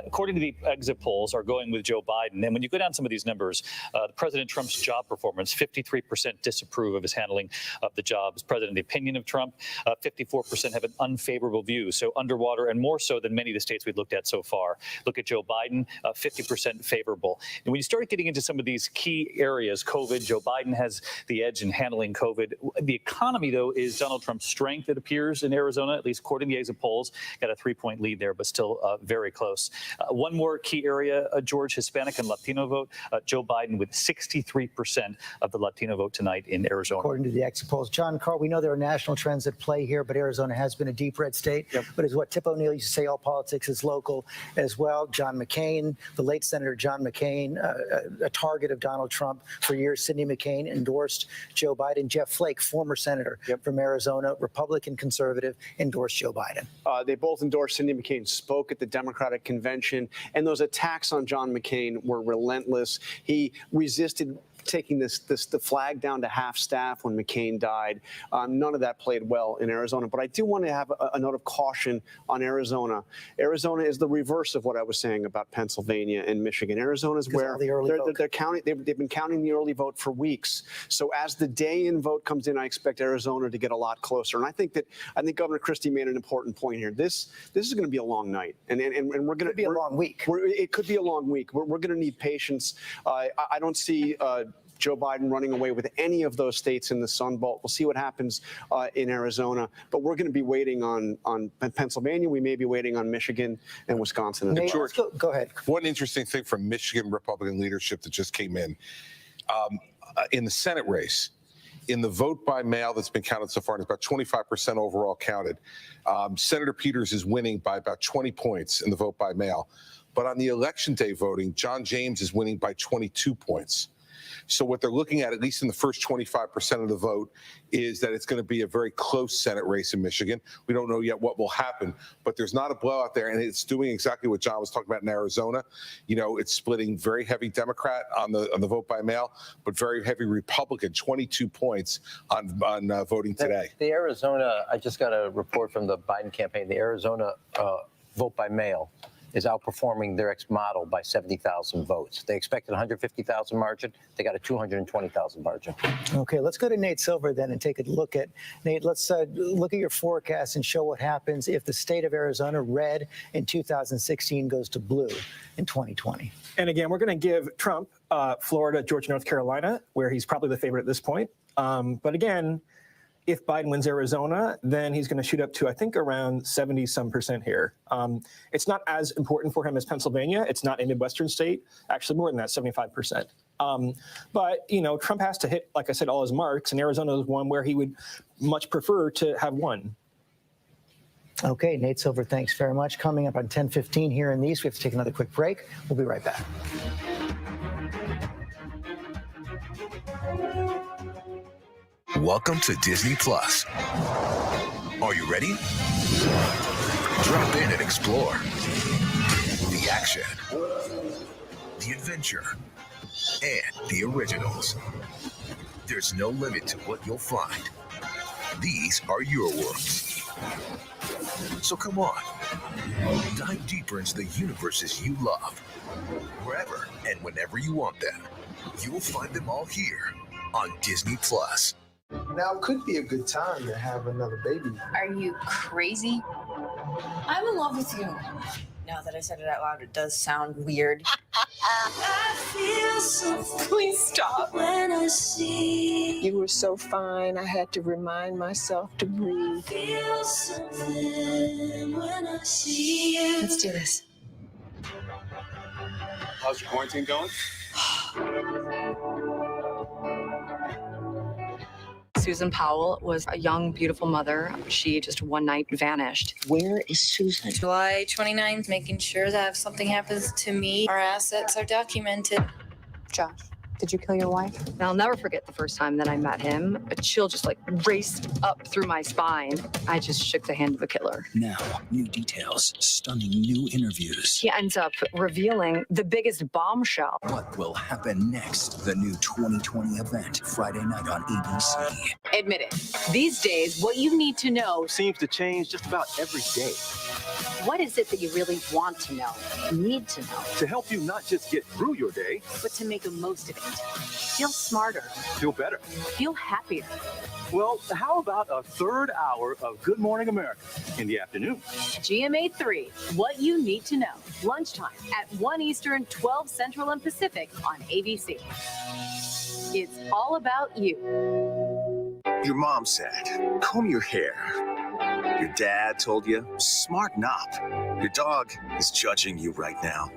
[SPEAKER 16] according to the exit polls, are going with Joe Biden. And when you go down some of these numbers, President Trump's job performance, 53% disapprove of his handling of the job as president. The opinion of Trump, 54% have an unfavorable view. So underwater, and more so than many of the states we've looked at so far. Look at Joe Biden, 50% favorable. And when you start getting into some of these key areas, COVID, Joe Biden has the edge in handling COVID. The economy, though, is Donald Trump's strength, it appears, in Arizona, at least according to the exit polls. Got a 3-point lead there, but still very close. One more key area, George, Hispanic and Latino vote. Joe Biden with 63% of the Latino vote tonight in Arizona.
[SPEAKER 10] According to the exit polls. John Carr, we know there are national trends at play here, but Arizona has been a deep red state. Yep. But as what Tip O'Neill used to say, all politics is local as well. John McCain, the late Senator John McCain, a target of Donald Trump for years. Sidney McCain endorsed Joe Biden. Jeff Flake, former senator from Arizona, Republican conservative, endorsed Joe Biden.
[SPEAKER 2] They both endorsed Sidney McCain, spoke at the Democratic convention, and those attacks on John McCain were relentless. He resisted taking the flag down to half staff when McCain died. None of that played well in Arizona. But I do want to have a note of caution on Arizona. Arizona is the reverse of what I was saying about Pennsylvania and Michigan. Arizona is where they're counting. They've been counting the early vote for weeks. So as the day-in vote comes in, I expect Arizona to get a lot closer. And I think Governor Christie made an important point here. This is going to be a long night, and we're going to
[SPEAKER 10] be a long week.
[SPEAKER 2] It could be a long week. We're going to need patience. I don't see Joe Biden running away with any of those states in the Sun Belt. We'll see what happens in Arizona, but we're going to be waiting on Pennsylvania. We may be waiting on Michigan and Wisconsin.
[SPEAKER 3] And George,
[SPEAKER 10] go ahead.
[SPEAKER 3] One interesting thing from Michigan Republican leadership that just came in the Senate race. In the vote by mail that's been counted so far, and it's about 25% overall counted. Senator Peters is winning by about 20 points in the vote by mail. But on the election day voting, John James is winning by 22 points. So what they're looking at least in the first 25% of the vote, is that it's going to be a very close Senate race in Michigan. We don't know yet what will happen, but there's not a blowout there, and it's doing exactly what John was talking about in Arizona. You know, it's splitting very heavy Democrat on the vote by mail, but very heavy Republican, 22 points on voting today.
[SPEAKER 17] The Arizona, I just got a report from the Biden campaign. The Arizona vote by mail is outperforming their model by 70,000 votes. They expected 150,000 margin. They got a 220,000 margin.
[SPEAKER 10] Okay, let's go to Nate Silver then and take a look at, Nate, let's look at your forecast and show what happens if the state of Arizona, red in 2016, goes to blue in 2020.
[SPEAKER 11] And again, we're going to give Trump Florida, Georgia, North Carolina, where he's probably the favorite at this point. But again, if Biden wins Arizona, then he's going to shoot up to, I think, around 70-some% here. It's not as important for him as Pennsylvania. It's not a Midwestern state, actually more than that, 75%. But, you know, Trump has to hit, like I said, all his marks, and Arizona is one where he would much prefer to have won.
[SPEAKER 10] Okay, Nate Silver, thanks very much. Coming up on 10:15 here in the East, we have to take another quick break. We'll be right back.
[SPEAKER 1] Welcome to Disney Plus. Are you ready? Drop in and explore. The action, the adventure, and the originals. There's no limit to what you'll find. These are your worlds. So come on, dive deeper into the universes you love. Wherever and whenever you want them, you'll find them all here on Disney Plus.
[SPEAKER 25] Now could be a good time to have another baby.
[SPEAKER 8] Are you crazy? I'm in love with you. Now that I said it out loud, it does sound weird. I feel so. Please stop.
[SPEAKER 15] When I see you were so fine, I had to remind myself to breathe. Feel something when I see you.
[SPEAKER 8] Let's do this.
[SPEAKER 4] How's your quarantine going?
[SPEAKER 5] Susan Powell was a young, beautiful mother. She just one night vanished.
[SPEAKER 15] Where is Susan?
[SPEAKER 8] July 29th, making sure that if something happens to me, our assets are documented.
[SPEAKER 5] Josh, did you kill your wife? I'll never forget the first time that I met him. A chill just like raced up through my spine. I just shook the hand of a killer.
[SPEAKER 29] Now, new details, stunning new interviews.
[SPEAKER 5] He ends up revealing the biggest bombshell.
[SPEAKER 29] What will happen next? The new 2020 event, Friday night on ABC.
[SPEAKER 20] Admit it. These days, what you need to know
[SPEAKER 4] Seems to change just about every day.
[SPEAKER 20] what is it that you really want to know, need to know,
[SPEAKER 4] To help you not just get through your day,
[SPEAKER 20] but to make the most of it. Feel smarter,
[SPEAKER 4] feel better.
[SPEAKER 20] feel happier.
[SPEAKER 4] Well, how about a third hour of Good Morning America in the afternoon?
[SPEAKER 20] GMA 3, what you need to know. Lunchtime at 1 Eastern, 12 Central and Pacific on ABC. It's all about you.
[SPEAKER 21] Your mom said, comb your hair. Your dad told you, smarten up. Your dog is judging you right now.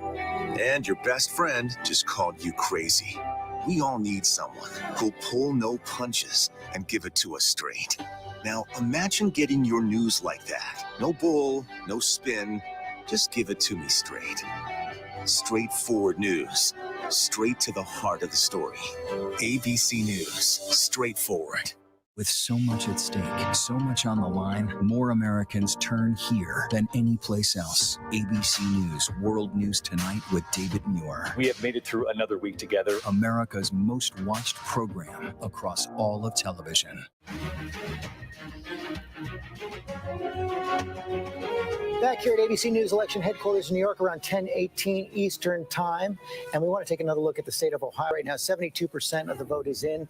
[SPEAKER 21] And your best friend just called you crazy. We all need someone who'll pull no punches and give it to us straight. Now, imagine getting your news like that. No bull, no spin, just give it to me straight. Straightforward news, straight to the heart of the story. ABC News, straightforward.
[SPEAKER 29] With so much at stake, so much on the line, more Americans turn here than any place else. ABC News World News Tonight with David Muir.
[SPEAKER 16] We have made it through another week together.
[SPEAKER 29] America's most watched program across all of television.
[SPEAKER 10] Back here at ABC News Election Headquarters in New York around 10:18 Eastern Time. And we want to take another look at the state of Ohio right now. 72% of the vote is in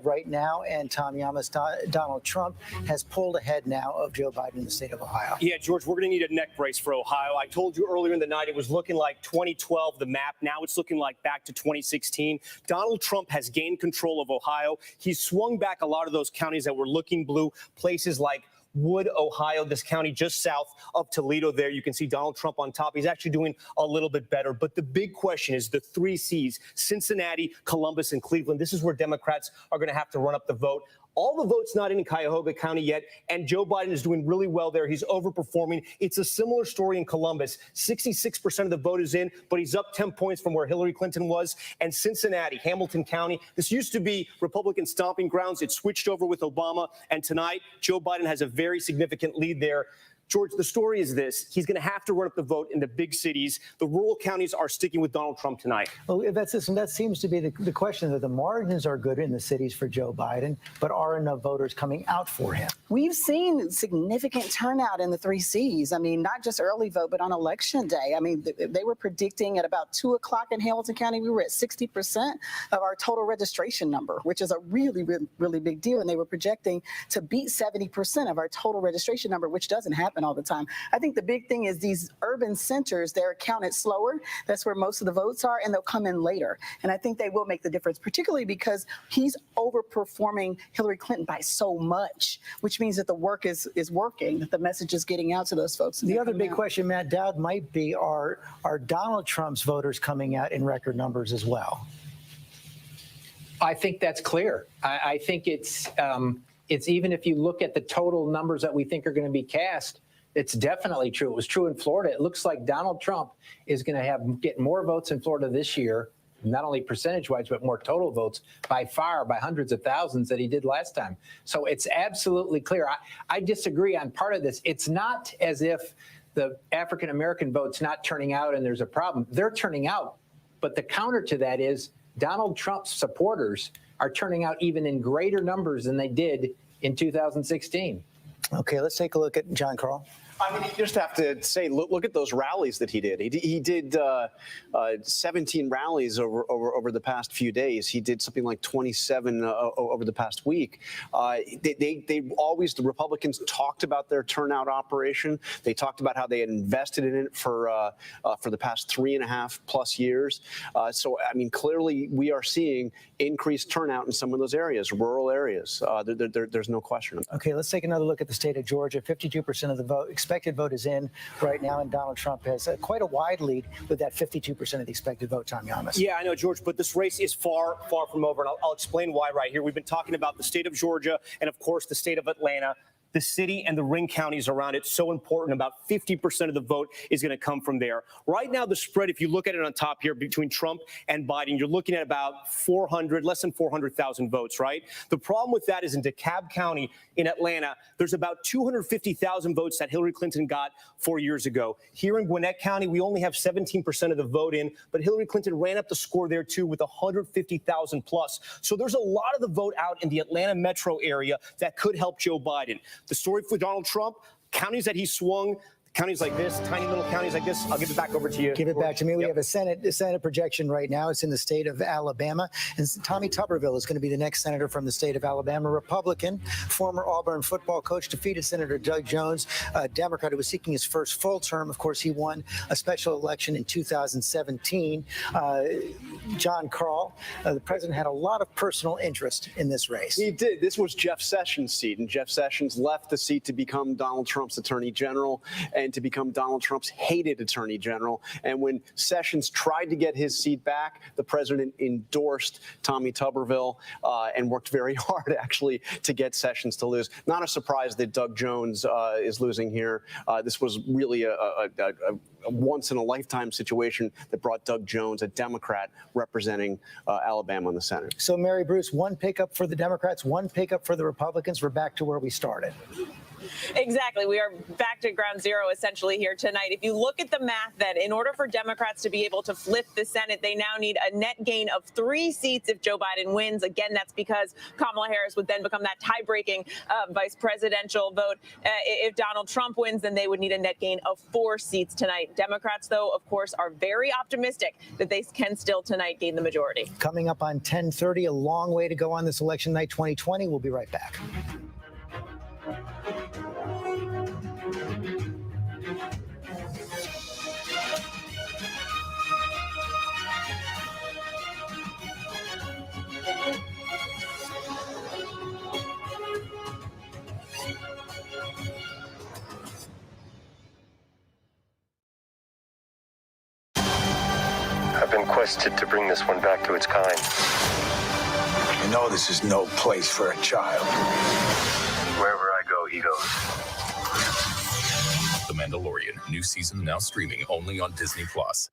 [SPEAKER 10] right now. And Tom Yamas, Donald Trump has pulled ahead now of Joe Biden in the state of Ohio.
[SPEAKER 11] Yeah, George, we're going to need a neck brace for Ohio. I told you earlier in the night it was looking like 2012, the map. Now it's looking like back to 2016. Donald Trump has gained control of Ohio. He's swung back a lot of those counties that were looking blue, places like Wood, Ohio, this county just south of Toledo there. You can see Donald Trump on top. He's actually doing a little bit better. But the big question is the three C's, Cincinnati, Columbus, and Cleveland. This is where Democrats are going to have to run up the vote. all the votes not in Cuyahoga County yet, and Joe Biden is doing really well there. He's overperforming. It's a similar story in Columbus. 66% of the vote is in, but he's up 10 points from where Hillary Clinton was. And Cincinnati, Hamilton County, this used to be Republican stomping grounds. It switched over with Obama, and tonight Joe Biden has a very significant lead there. George, the story is this. He's going to have to run up the vote in the big cities. The rural counties are sticking with Donald Trump tonight.
[SPEAKER 10] Well, that seems to be the question, that the margins are good in the cities for Joe Biden, but are enough voters coming out for him?
[SPEAKER 6] We've seen significant turnout in the 3 Cs. I mean, not just early vote, but on election day. I mean, they were predicting at about 2 o'clock in Hamilton County, we were at 60% of our total registration number, which is a really, really, really big deal. And they were projecting to beat 70% of our total registration number, which doesn't happen all the time. I think the big thing is these urban centers, they're counted slower. That's where most of the votes are, and they'll come in later. And I think they will make the difference, particularly because he's overperforming Hillary Clinton by so much, which means that the work is working, that the message is getting out to those folks.
[SPEAKER 10] The other big question, Matt Dowd, might be, are Donald Trump's voters coming out in record numbers as well?
[SPEAKER 7] I think that's clear. I think it's even if you look at the total numbers that we think are going to be cast, it's definitely true. It was true in Florida. It looks like Donald Trump is going to get more votes in Florida this year, not only percentage-wise, but more total votes by far, by hundreds of thousands, that he did last time. So it's absolutely clear. I disagree on part of this. It's not as if the African-American vote's not turning out and there's a problem. They're turning out. But the counter to that is Donald Trump's supporters are turning out even in greater numbers than they did in 2016.
[SPEAKER 10] Okay, let's take a look at John Karl.
[SPEAKER 2] I mean, you just have to say, look at those rallies that he did. He did 17 rallies over the past few days. He did something like 27 over the past week. They always, the Republicans talked about their turnout operation. They talked about how they had invested in it for the past 3.5+ years. So, I mean, clearly we are seeing increased turnout in some of those areas, rural areas. There's no question.
[SPEAKER 10] Okay, let's take another look at the state of Georgia. 52% of the expected vote is in right now, and Donald Trump has quite a wide lead with that 52% of the expected vote, Tom Yamas.
[SPEAKER 11] Yeah, I know, George, but this race is far, far from over, and I'll explain why right here. We've been talking about the state of Georgia and, of course, the state of Atlanta. The city and the ring counties around it, so important. About 50% of the vote is going to come from there. Right now, the spread, if you look at it on top here between Trump and Biden, you're looking at about less than 400,000 votes, right? The problem with that is in DeKalb County in Atlanta, there's about 250,000 votes that Hillary Clinton got 4 years ago. Here in Gwinnett County, we only have 17% of the vote in, but Hillary Clinton ran up the score there too with 150,000 plus. So there's a lot of the vote out in the Atlanta metro area that could help Joe Biden. The story for Donald Trump, counties that he swung, counties like this, tiny little counties like this. I'll give it back over to you.
[SPEAKER 10] Give it back to me. We have a Senate projection right now. It's in the state of Alabama. And Tommy Tuberville is going to be the next senator from the state of Alabama, Republican. Former Auburn football coach, defeated Senator Doug Jones, a Democrat who was seeking his first full term. Of course, he won a special election in 2017. John Karl, the president had a lot of personal interest in this race.
[SPEAKER 2] He did. This was Jeff Sessions' seat, and Jeff Sessions left the seat to become Donald Trump's attorney general and to become Donald Trump's hated attorney general. And when Sessions tried to get his seat back, the president endorsed Tommy Tuberville and worked very hard, actually, to get Sessions to lose. Not a surprise that Doug Jones is losing here. This was really a once-in-a-lifetime situation that brought Doug Jones, a Democrat, representing Alabama in the Senate.
[SPEAKER 10] So, Mary Bruce, one pickup for the Democrats, one pickup for the Republicans. We're back to where we started.
[SPEAKER 9] Exactly. We are back to ground zero essentially here tonight. If you look at the math, that in order for Democrats to be able to flip the Senate, they now need a net gain of 3 seats if Joe Biden wins. Again, that's because Kamala Harris would then become that tie-breaking vice presidential vote. If Donald Trump wins, then they would need a net gain of 4 seats tonight. Democrats, though, of course, are very optimistic that they can still tonight gain the majority.
[SPEAKER 10] Coming up on 10:30, a long way to go on this election night 2020. We'll be right back.
[SPEAKER 22] I've been quested to bring this one back to its kind.
[SPEAKER 1] You know this is no place for a child. Wherever I go, he goes.
[SPEAKER 12] The Mandalorian, new season now streaming only on Disney+.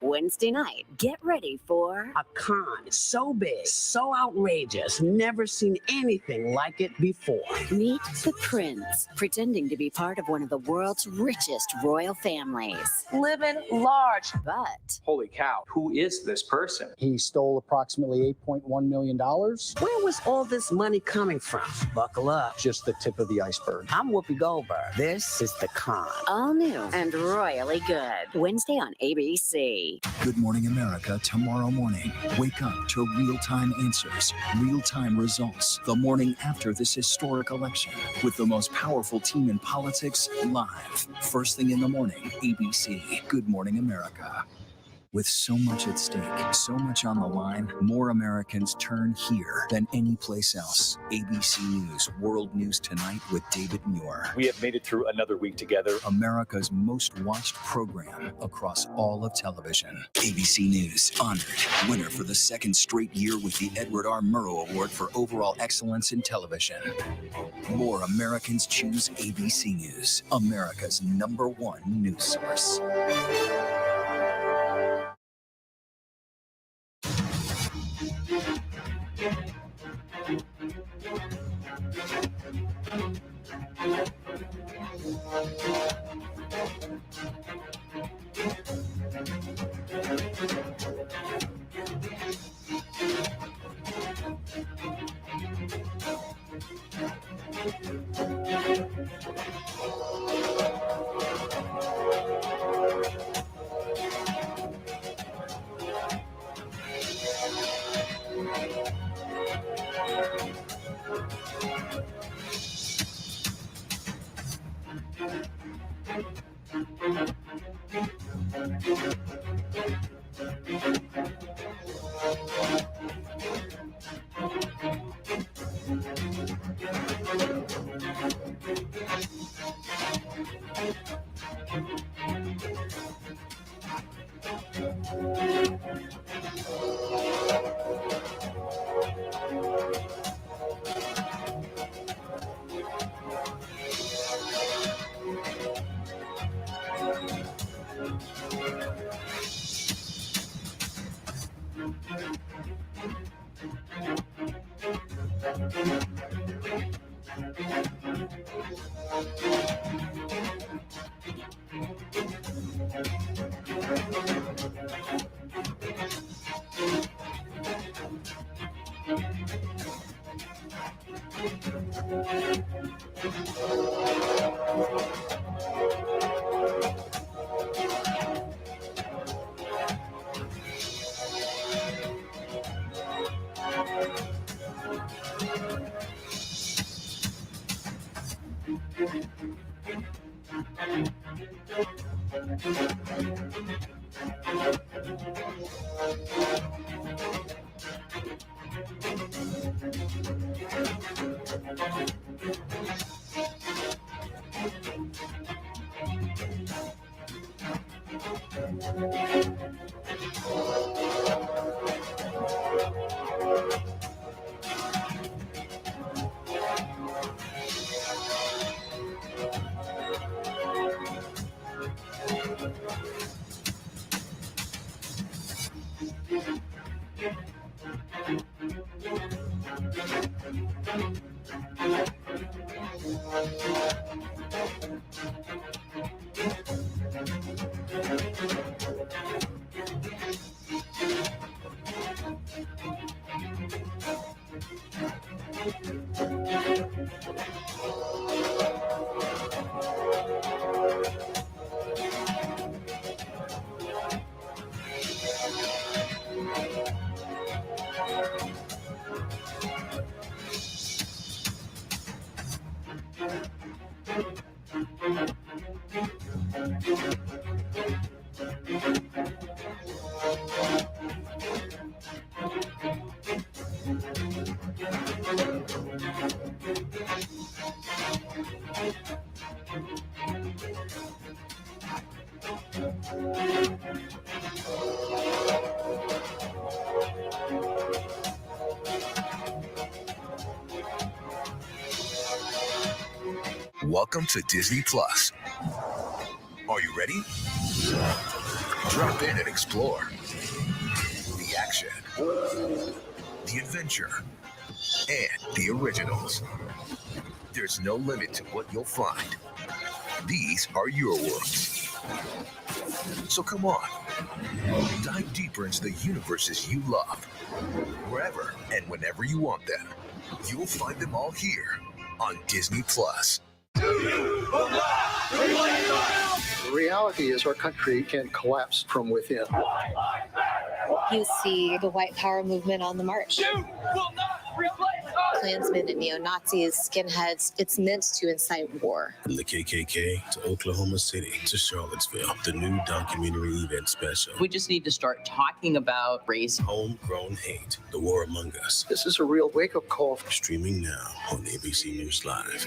[SPEAKER 13] Wednesday night, get ready for
[SPEAKER 19] a con so big, so outrageous, never seen anything like it before.
[SPEAKER 13] Meet the Prince, pretending to be part of one of the world's richest royal families.
[SPEAKER 19] Living large.
[SPEAKER 13] But
[SPEAKER 22] holy cow, who is this person?
[SPEAKER 23] He stole approximately $8.1 million.
[SPEAKER 19] Where was all this money coming from? Buckle up.
[SPEAKER 23] Just the tip of the iceberg.
[SPEAKER 19] I'm Whoopi Goldberg. This is The Con.
[SPEAKER 13] All new and royally good. Wednesday on ABC.
[SPEAKER 29] Good Morning America tomorrow morning. Wake up to real-time answers, real-time results. The morning after this historic election with the most powerful team in politics live. First thing in the morning, ABC. Good Morning America. With so much at stake, so much on the line, more Americans turn here than any place else. ABC News World News Tonight with David Muir.
[SPEAKER 16] We have made it through another week together.
[SPEAKER 29] America's most watched program across all of television. ABC News honored winner for the second straight year with the Edward R. Murrow Award for overall excellence in television. More Americans choose ABC News, America's #1 news source.
[SPEAKER 1] Welcome to Disney Plus. Are you ready? Drop in and explore. The action, the adventure, and the originals. There's no limit to what you'll find. These are your worlds. So come on, dive deeper into the universes you love. Wherever and whenever you want them, you'll find them all here on Disney Plus.
[SPEAKER 3] The reality is our country can collapse from within.
[SPEAKER 14] You see the white power movement on the march. Klansmen and neo-Nazis, skinheads, it's meant to incite war.
[SPEAKER 17] From the KKK to Oklahoma City to Charlottesville, the new documentary event special.
[SPEAKER 18] We just need to start talking about race.
[SPEAKER 17] Homegrown Hate, The War Among Us.
[SPEAKER 3] This is a real wake-up call.
[SPEAKER 17] Streaming now on ABC News Live.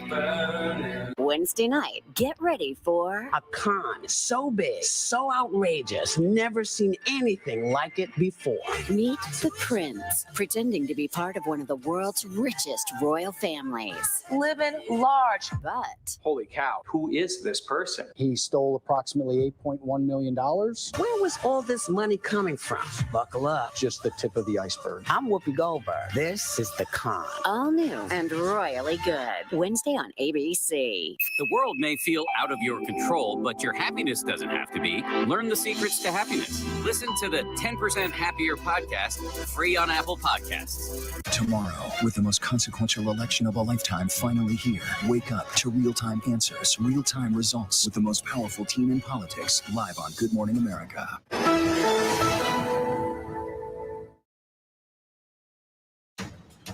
[SPEAKER 13] Wednesday night, get ready for
[SPEAKER 19] a con so big, so outrageous, never seen anything like it before.
[SPEAKER 13] Meet the Prince, pretending to be part of one of the world's richest royal families.
[SPEAKER 19] Living large.
[SPEAKER 13] But
[SPEAKER 22] Holy cow, who is this person?
[SPEAKER 23] He stole approximately $8.1 million.
[SPEAKER 19] Where was all this money coming from? Buckle up.
[SPEAKER 23] Just the tip of the iceberg.
[SPEAKER 19] I'm Whoopi Goldberg. This is The Con.
[SPEAKER 13] all new and royally good. Wednesday on ABC.
[SPEAKER 24] The world may feel out of your control, but your happiness doesn't have to be. Learn the secrets to happiness. Listen to the 10% Happier podcast, free on Apple Podcasts.
[SPEAKER 29] Tomorrow, with the most consequential election of a lifetime finally here, wake up to real-time answers, real-time results with the most powerful team in politics, live on Good Morning America.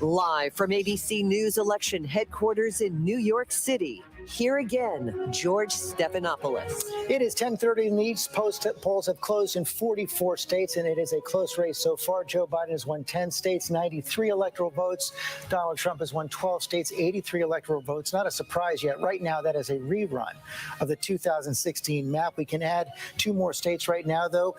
[SPEAKER 25] Live from ABC News election headquarters in New York City, here again, George Stephanopoulos.
[SPEAKER 10] It is 10:30 in the East. Polls have closed in 44 states, and it is a close race so far. Joe Biden has won 10 states, 93 electoral votes. Donald Trump has won 12 states, 83 electoral votes. Not a surprise yet. Right now, that is a rerun of the 2016 map. We can add 2 more states right now, though.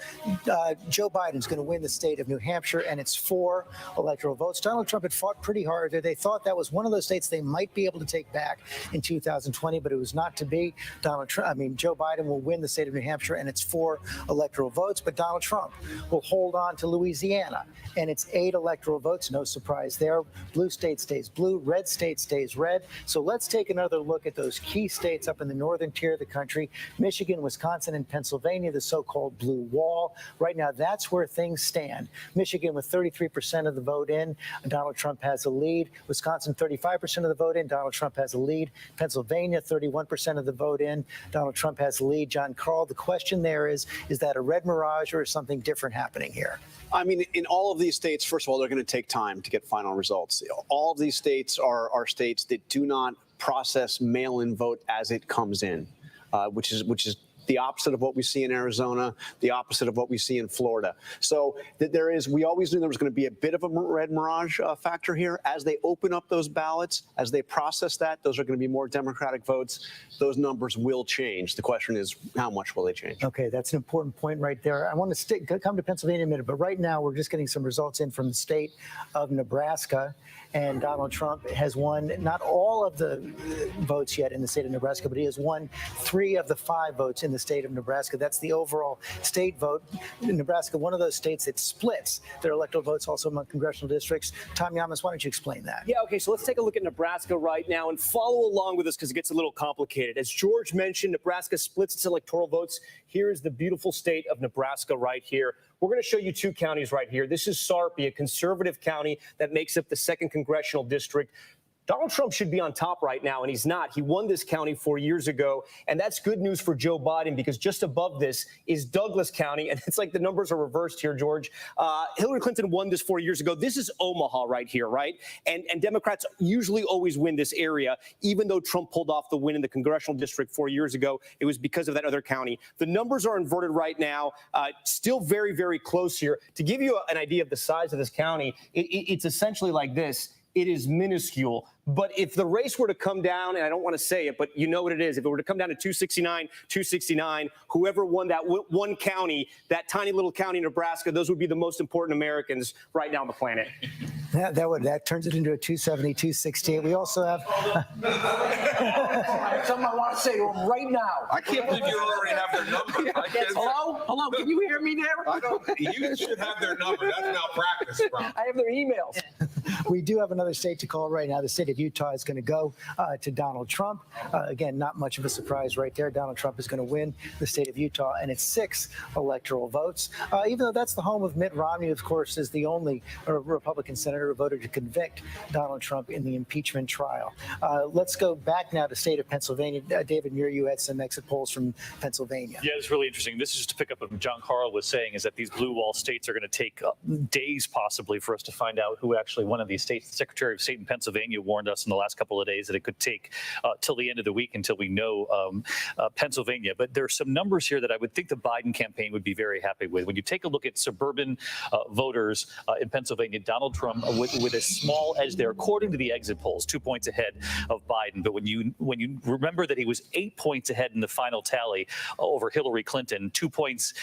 [SPEAKER 10] Joe Biden's going to win the state of New Hampshire, and it's 4 electoral votes. Donald Trump had fought pretty hard. They thought that was one of those states they might be able to take back in 2020, but it was not to be. Joe Biden will win the state of New Hampshire, and it's 4 electoral votes. But Donald Trump will hold on to Louisiana, and it's 8 electoral votes. No surprise there. Blue state stays blue, red state stays red. So let's take another look at those key states up in the northern tier of the country: Michigan, Wisconsin, and Pennsylvania, the so-called blue wall. Right now, that's where things stand. Michigan with 33% of the vote in, Donald Trump has a lead. Wisconsin, 35% of the vote in, Donald Trump has a lead. Pennsylvania, 31% of the vote in, Donald Trump has a lead. John Carl, the question there is that a red mirage or is something different happening here?
[SPEAKER 2] I mean, in all of these states, first of all, they're going to take time to get final results. All of these states are states that do not process mail-in vote as it comes in, which is the opposite of what we see in Arizona, the opposite of what we see in Florida. So we always knew there was going to be a bit of a red mirage factor here. As they open up those ballots, as they process that, those are going to be more Democratic votes. Those numbers will change. The question is, how much will they change?
[SPEAKER 10] Okay, that's an important point right there. I want to come to Pennsylvania in a minute, but right now we're just getting some results in from the state of Nebraska. And Donald Trump has won not all of the votes yet in the state of Nebraska, but he has won 3 of the 5 votes in the state of Nebraska. That's the overall state vote. In Nebraska, one of those states that splits their electoral votes also among congressional districts. Tom Yamas, why don't you explain that?
[SPEAKER 11] Yeah, okay, so let's take a look at Nebraska right now and follow along with us because it gets a little complicated. As George mentioned, Nebraska splits its electoral votes. Here's the beautiful state of Nebraska right here. We're going to show you 2 counties right here. This is Sarpy, a conservative county that makes up the 2nd congressional district. Donald Trump should be on top right now, and he's not. He won this county 4 years ago, and that's good news for Joe Biden because just above this is Douglas County, and it's like the numbers are reversed here, George. Hillary Clinton won this 4 years ago. This is Omaha right here, right? And Democrats usually always win this area, even though Trump pulled off the win in the congressional district 4 years ago. It was because of that other county. The numbers are inverted right now, still very, very close here. To give you an idea of the size of this county, it's essentially like this. It is minuscule. But if the race were to come down, and I don't want to say it, but you know what it is. If it were to come down to 269, whoever won that one county, that tiny little county, Nebraska, those would be the most important Americans right now on the planet.
[SPEAKER 10] That turns it into a 270, 268. We also have.
[SPEAKER 19] Something I want to say to them right now.
[SPEAKER 4] I can't believe you already have their number.
[SPEAKER 19] Hello? Can you hear me there?
[SPEAKER 4] I don't. You should have their number. That's malpractice, bro.
[SPEAKER 19] I have their emails.
[SPEAKER 10] We do have another state to call right now. The state of Utah is going to go to Donald Trump. Again, not much of a surprise right there. Donald Trump is going to win the state of Utah, and it's 6 electoral votes. Even though that's the home of Mitt Romney, of course, is the only Republican senator who voted to convict Donald Trump in the impeachment trial. Let's go back now to the state of Pennsylvania. David Muir, you had some exit polls from Pennsylvania.
[SPEAKER 16] Yeah, it's really interesting. This is just to pick up what John Carl was saying, is that these blue wall states are going to take days possibly for us to find out who actually won of these states. The Secretary of State in Pennsylvania warned us in the last couple of days that it could take till the end of the week until we know Pennsylvania. But there are some numbers here that I would think the Biden campaign would be very happy with. When you take a look at suburban voters in Pennsylvania, Donald Trump with a small edge there, according to the exit polls, 2 points ahead of Biden. But when you remember that he was 8 points ahead in the final tally over Hillary Clinton, 2 points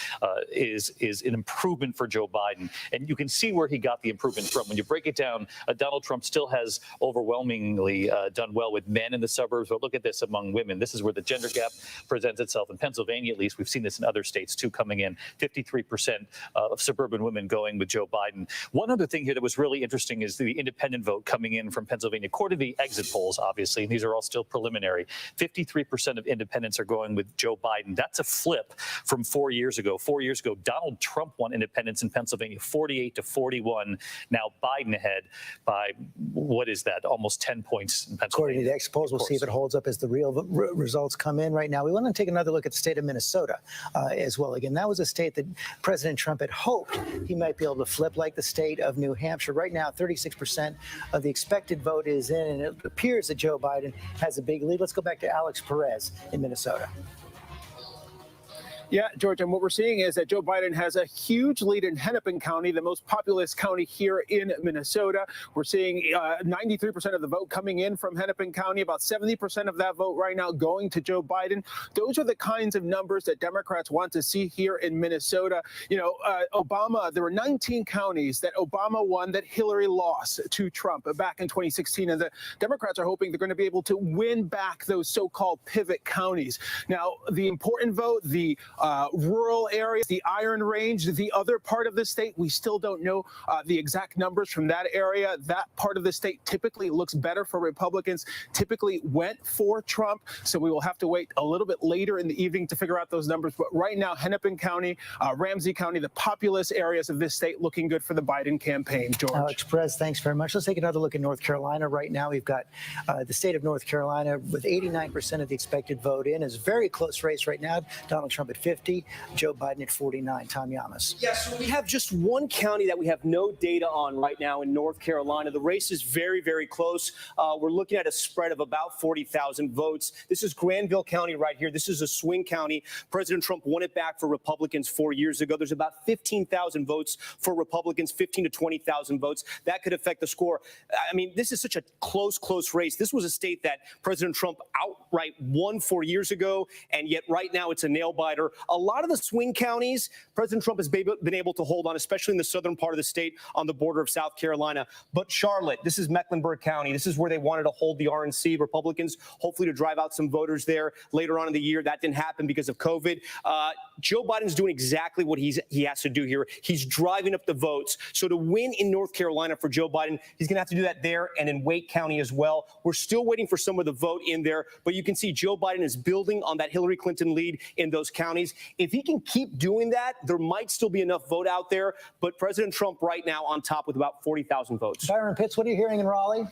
[SPEAKER 16] is an improvement for Joe Biden. And you can see where he got the improvement from. When you break it down, Donald Trump still has overwhelmingly done well with men in the suburbs. But look at this among women. This is where the gender gap presents itself. In Pennsylvania, at least, we've seen this in other states too, coming in 53% of suburban women going with Joe Biden. One other thing here that was really interesting is the independent vote coming in from Pennsylvania. According to the exit polls, obviously, and these are all still preliminary, 53% of independents are going with Joe Biden. That's a flip from 4 years ago. 4 years ago, Donald Trump won independents in Pennsylvania, 48-41. Now Biden ahead by, what is that, almost 10 points in Pennsylvania.
[SPEAKER 10] According to the exit polls, we'll see if it holds up as the real results come in right now. We want to take another look at the state of Minnesota as well. Again, that was a state that President Trump had hoped he might be able to flip, like the state of New Hampshire. Right now, 36% of the expected vote is in, and it appears that Joe Biden has a big lead. Let's go back to Alex Perez in Minnesota.
[SPEAKER 11] Yeah, George, and what we're seeing is that Joe Biden has a huge lead in Hennepin County, the most populous county here in Minnesota. We're seeing 93% of the vote coming in from Hennepin County, about 70% of that vote right now going to Joe Biden. Those are the kinds of numbers that Democrats want to see here in Minnesota. You know, Obama, there were 19 counties that Obama won that Hillary lost to Trump back in 2016. And the Democrats are hoping they're going to be able to win back those so-called pivot counties. Now, the important vote, the rural areas, the Iron Range, the other part of the state, we still don't know the exact numbers from that area. That part of the state typically looks better for Republicans, typically went for Trump. So we will have to wait a little bit later in the evening to figure out those numbers. But right now, Hennepin County, Ramsey County, the populous areas of this state looking good for the Biden campaign, George.
[SPEAKER 10] Alex Perez, thanks very much. Let's take another look at North Carolina right now. We've got the state of North Carolina with 89% of the expected vote in. It's a very close race right now. Donald Trump at 50, Joe Biden at 49. Tom Yamas.
[SPEAKER 11] Yes, so we have just one county that we have no data on right now in North Carolina. The race is very, very close. We're looking at a spread of about 40,000 votes. This is Granville County right here. This is a swing county. President Trump won it back for Republicans 4 years ago. There's about 15,000 votes for Republicans, 15 to 20,000 votes. That could affect the score. I mean, this is such a close race. This was a state that President Trump outright won 4 years ago, and yet right now it's a nail biter. A lot of the swing counties, President Trump has been able to hold on, especially in the southern part of the state on the border of South Carolina. But Charlotte, this is Mecklenburg County. This is where they wanted to hold the RNC, Republicans, hopefully to drive out some voters there later on in the year. That didn't happen because of COVID. Joe Biden's doing exactly what he has to do here. He's driving up the votes. So to win in North Carolina for Joe Biden, he's going to have to do that there and in Wake County as well. We're still waiting for some of the vote in there, but you can see Joe Biden is building on that Hillary Clinton lead in those counties. If he can keep doing that, there might still be enough vote out there, but President Trump right now on top with about 40,000 votes.
[SPEAKER 10] Byron Pitts, what are you hearing in Raleigh?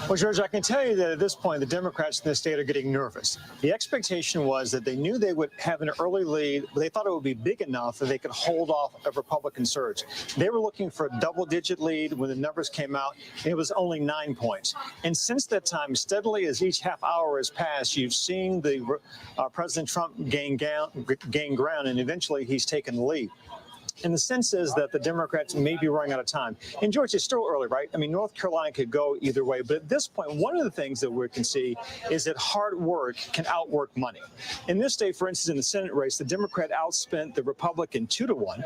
[SPEAKER 5] Well, George, I can tell you that at this point, the Democrats in the state are getting nervous. The expectation was that they knew they would have an early lead, but they thought it would be big enough that they could hold off a Republican surge. They were looking for a double-digit lead when the numbers came out, and it was only 9 points. And since that time, steadily as each half hour has passed, you've seen the President Trump gain ground, and eventually he's taken the lead. And the sense is that the Democrats may be running out of time. And George, it's still early, right? I mean, North Carolina could go either way. But at this point, one of the things that we can see is that hard work can outwork money. In this state, for instance, in the Senate race, the Democrat outspent the Republican 2-1.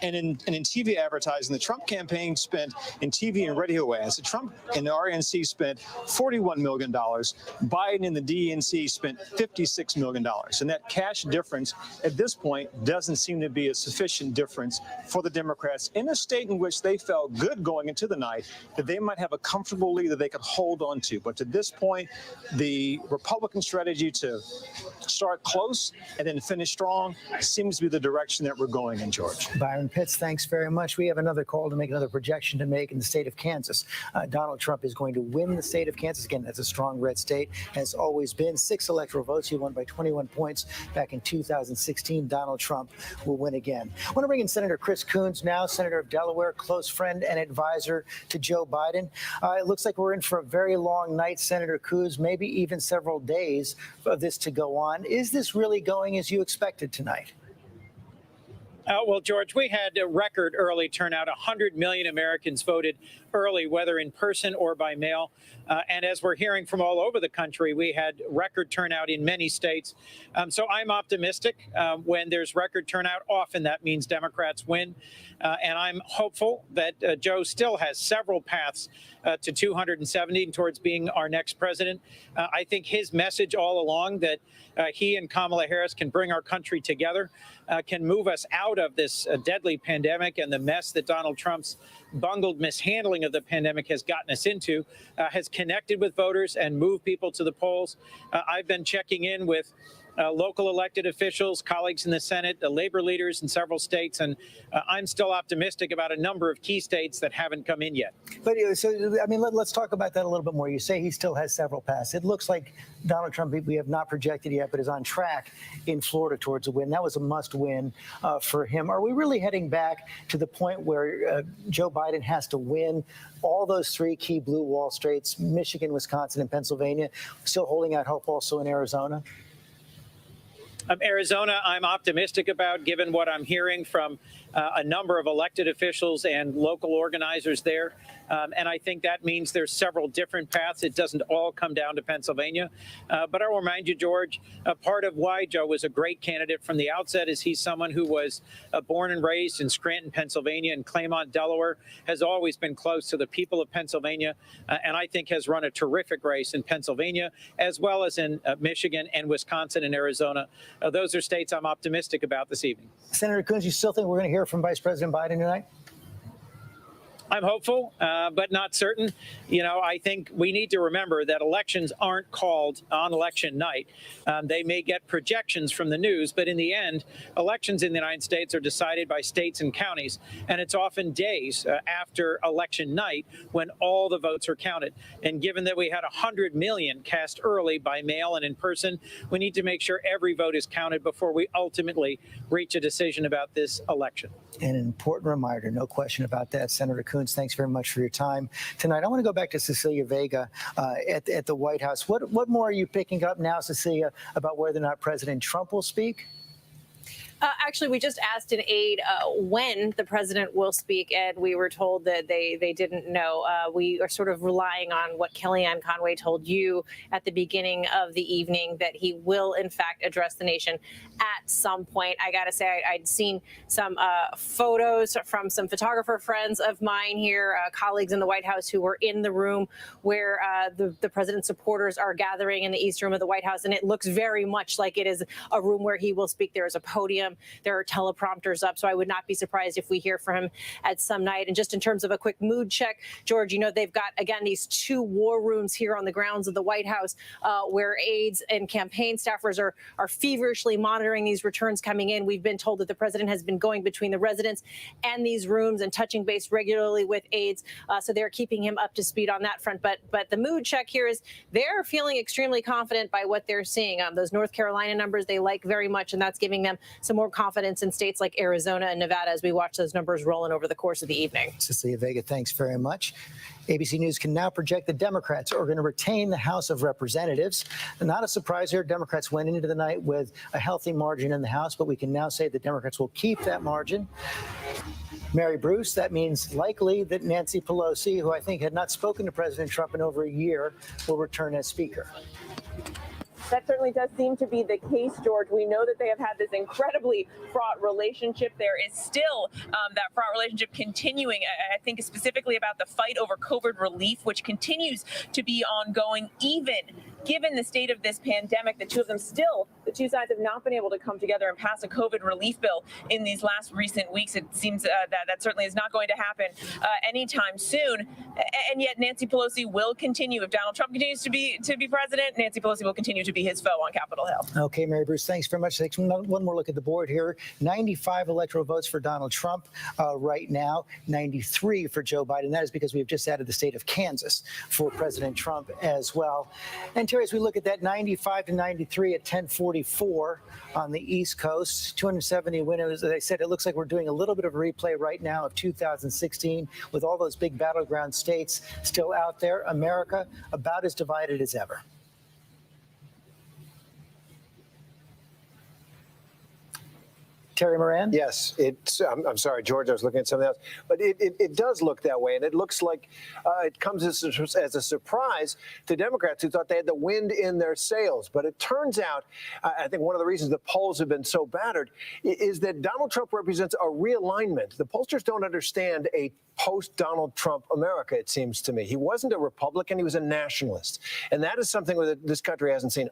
[SPEAKER 5] And in TV advertising, the Trump campaign spent in TV and radio ads. The Trump and the RNC spent $41 million. Biden and the DNC spent $56 million. And that cash difference at this point doesn't seem to be a sufficient difference for the Democrats in a state in which they felt good going into the night that they might have a comfortable lead that they could hold on to. But to this point, the Republican strategy to start close and then finish strong seems to be the direction that we're going in, George.
[SPEAKER 10] Byron Pitts, thanks very much. We have another call to make, another projection to make in the state of Kansas. Donald Trump is going to win the state of Kansas. Again, that's a strong red state, has always been. 6 electoral votes. He won by 21 points back in 2016. Donald Trump will win again. I want to bring in Senator Chris Coons now, Senator of Delaware, close friend and advisor to Joe Biden. It looks like we're in for a very long night, Senator Coons, maybe even several days of this to go on. Is this really going as you expected tonight?
[SPEAKER 6] Well, George, we had a record early turnout. 100 million Americans voted early, whether in person or by mail. And as we're hearing from all over the country, we had record turnout in many states. So I'm optimistic. When there's record turnout, often that means Democrats win. And I'm hopeful that Joe still has several paths to 270 and towards being our next president. I think his message all along that he and Kamala Harris can bring our country together, can move us out of this deadly pandemic and the mess that Donald Trump's bungled mishandling of the pandemic has gotten us into, has connected with voters and moved people to the polls. I've been checking in with local elected officials, colleagues in the Senate, the labor leaders in several states, and I'm still optimistic about a number of key states that haven't come in yet.
[SPEAKER 10] But so, I mean, let's talk about that a little bit more. You say he still has several paths. It looks like Donald Trump, we have not projected yet, but is on track in Florida towards a win. That was a must win for him. Are we really heading back to the point where Joe Biden has to win all those 3 key blue wall states, Michigan, Wisconsin, and Pennsylvania, still holding out hope also in Arizona?
[SPEAKER 6] Arizona, I'm optimistic about, given what I'm hearing from a number of elected officials and local organizers there. And I think that means there's several different paths. It doesn't all come down to Pennsylvania. But I'll remind you, George, part of why Joe was a great candidate from the outset is he's someone who was born and raised in Scranton, Pennsylvania, and Claymont, Delaware, has always been close to the people of Pennsylvania, and I think has run a terrific race in Pennsylvania, as well as in Michigan and Wisconsin and Arizona. Those are states I'm optimistic about this evening.
[SPEAKER 10] Senator Coons, you still think we're going to hear from Vice President Biden tonight?
[SPEAKER 6] I'm hopeful, but not certain. You know, I think we need to remember that elections aren't called on election night. They may get projections from the news, but in the end, elections in the United States are decided by states and counties, and it's often days after election night when all the votes are counted. And given that we had 100 million cast early by mail and in person, we need to make sure every vote is counted before we ultimately reach a decision about this election.
[SPEAKER 10] An important reminder, no question about that. Senator Coons, thanks very much for your time tonight. I want to go back to Cecilia Vega at the White House. What more are you picking up now, Cecilia, about whether or not President Trump will speak?
[SPEAKER 9] Actually, we just asked an aide when the president will speak, and we were told that they didn't know. We are sort of relying on what Kellyanne Conway told you at the beginning of the evening, that he will, in fact, address the nation at some point. I got to say, I'd seen some photos from some photographer friends of mine here, colleagues in the White House who were in the room where the president's supporters are gathering in the East Room of the White House, and it looks very much like it is a room where he will speak. There is a podium. There are teleprompters up, so I would not be surprised if we hear from him at some night. And just in terms of a quick mood check, George, you know, they've got, again, these 2 war rooms here on the grounds of the White House where aides and campaign staffers are feverishly monitoring these returns coming in. We've been told that the president has been going between the residence and these rooms and touching base regularly with aides, so they're keeping him up to speed on that front. But the mood check here is they're feeling extremely confident by what they're seeing. Those North Carolina numbers they like very much, and that's giving them some more
[SPEAKER 7] more confidence in states like Arizona and Nevada as we watch those numbers rolling over the course of the evening.
[SPEAKER 10] Cecilia Vega, thanks very much. ABC News can now project the Democrats are going to retain the House of Representatives. Not a surprise here. Democrats went into the night with a healthy margin in the House, but we can now say the Democrats will keep that margin. Mary Bruce, that means likely that Nancy Pelosi, who I think had not spoken to President Trump in over a year, will return as Speaker.
[SPEAKER 9] That certainly does seem to be the case, George. We know that they have had this incredibly fraught relationship. There is still that fraught relationship continuing. I think specifically about the fight over COVID relief, which continues to be ongoing, even given the state of this pandemic. The two sides have not been able to come together and pass a COVID relief bill in these last recent weeks. It seems that certainly is not going to happen anytime soon. And yet Nancy Pelosi will continue. If Donald Trump continues to be president, Nancy Pelosi will continue to be his foe on Capitol Hill.
[SPEAKER 10] Okay, Mary Bruce, thanks very much. Thanks. One more look at the board here. 95 electoral votes for Donald Trump right now, 93 for Joe Biden. That is because we've just added the state of Kansas for President Trump as well. And Terry, as we look at that 95 to 93 at 1044 on the East Coast, 270 winners. As I said, it looks like we're doing a little bit of a replay right now of 2016 with all those big battleground states still out there. America about as divided as ever. Terry Moran?
[SPEAKER 8] Yes, I'm sorry, George, I was looking at something else. But it does look that way, and it looks like it comes as a surprise to Democrats who thought they had the wind in their sails. But it turns out, I think one of the reasons the polls have been so battered is that Donald Trump represents a realignment. The pollsters don't understand a post-Donald Trump America, it seems to me. He wasn't a Republican, he was a nationalist. And that is something that this country hasn't seen.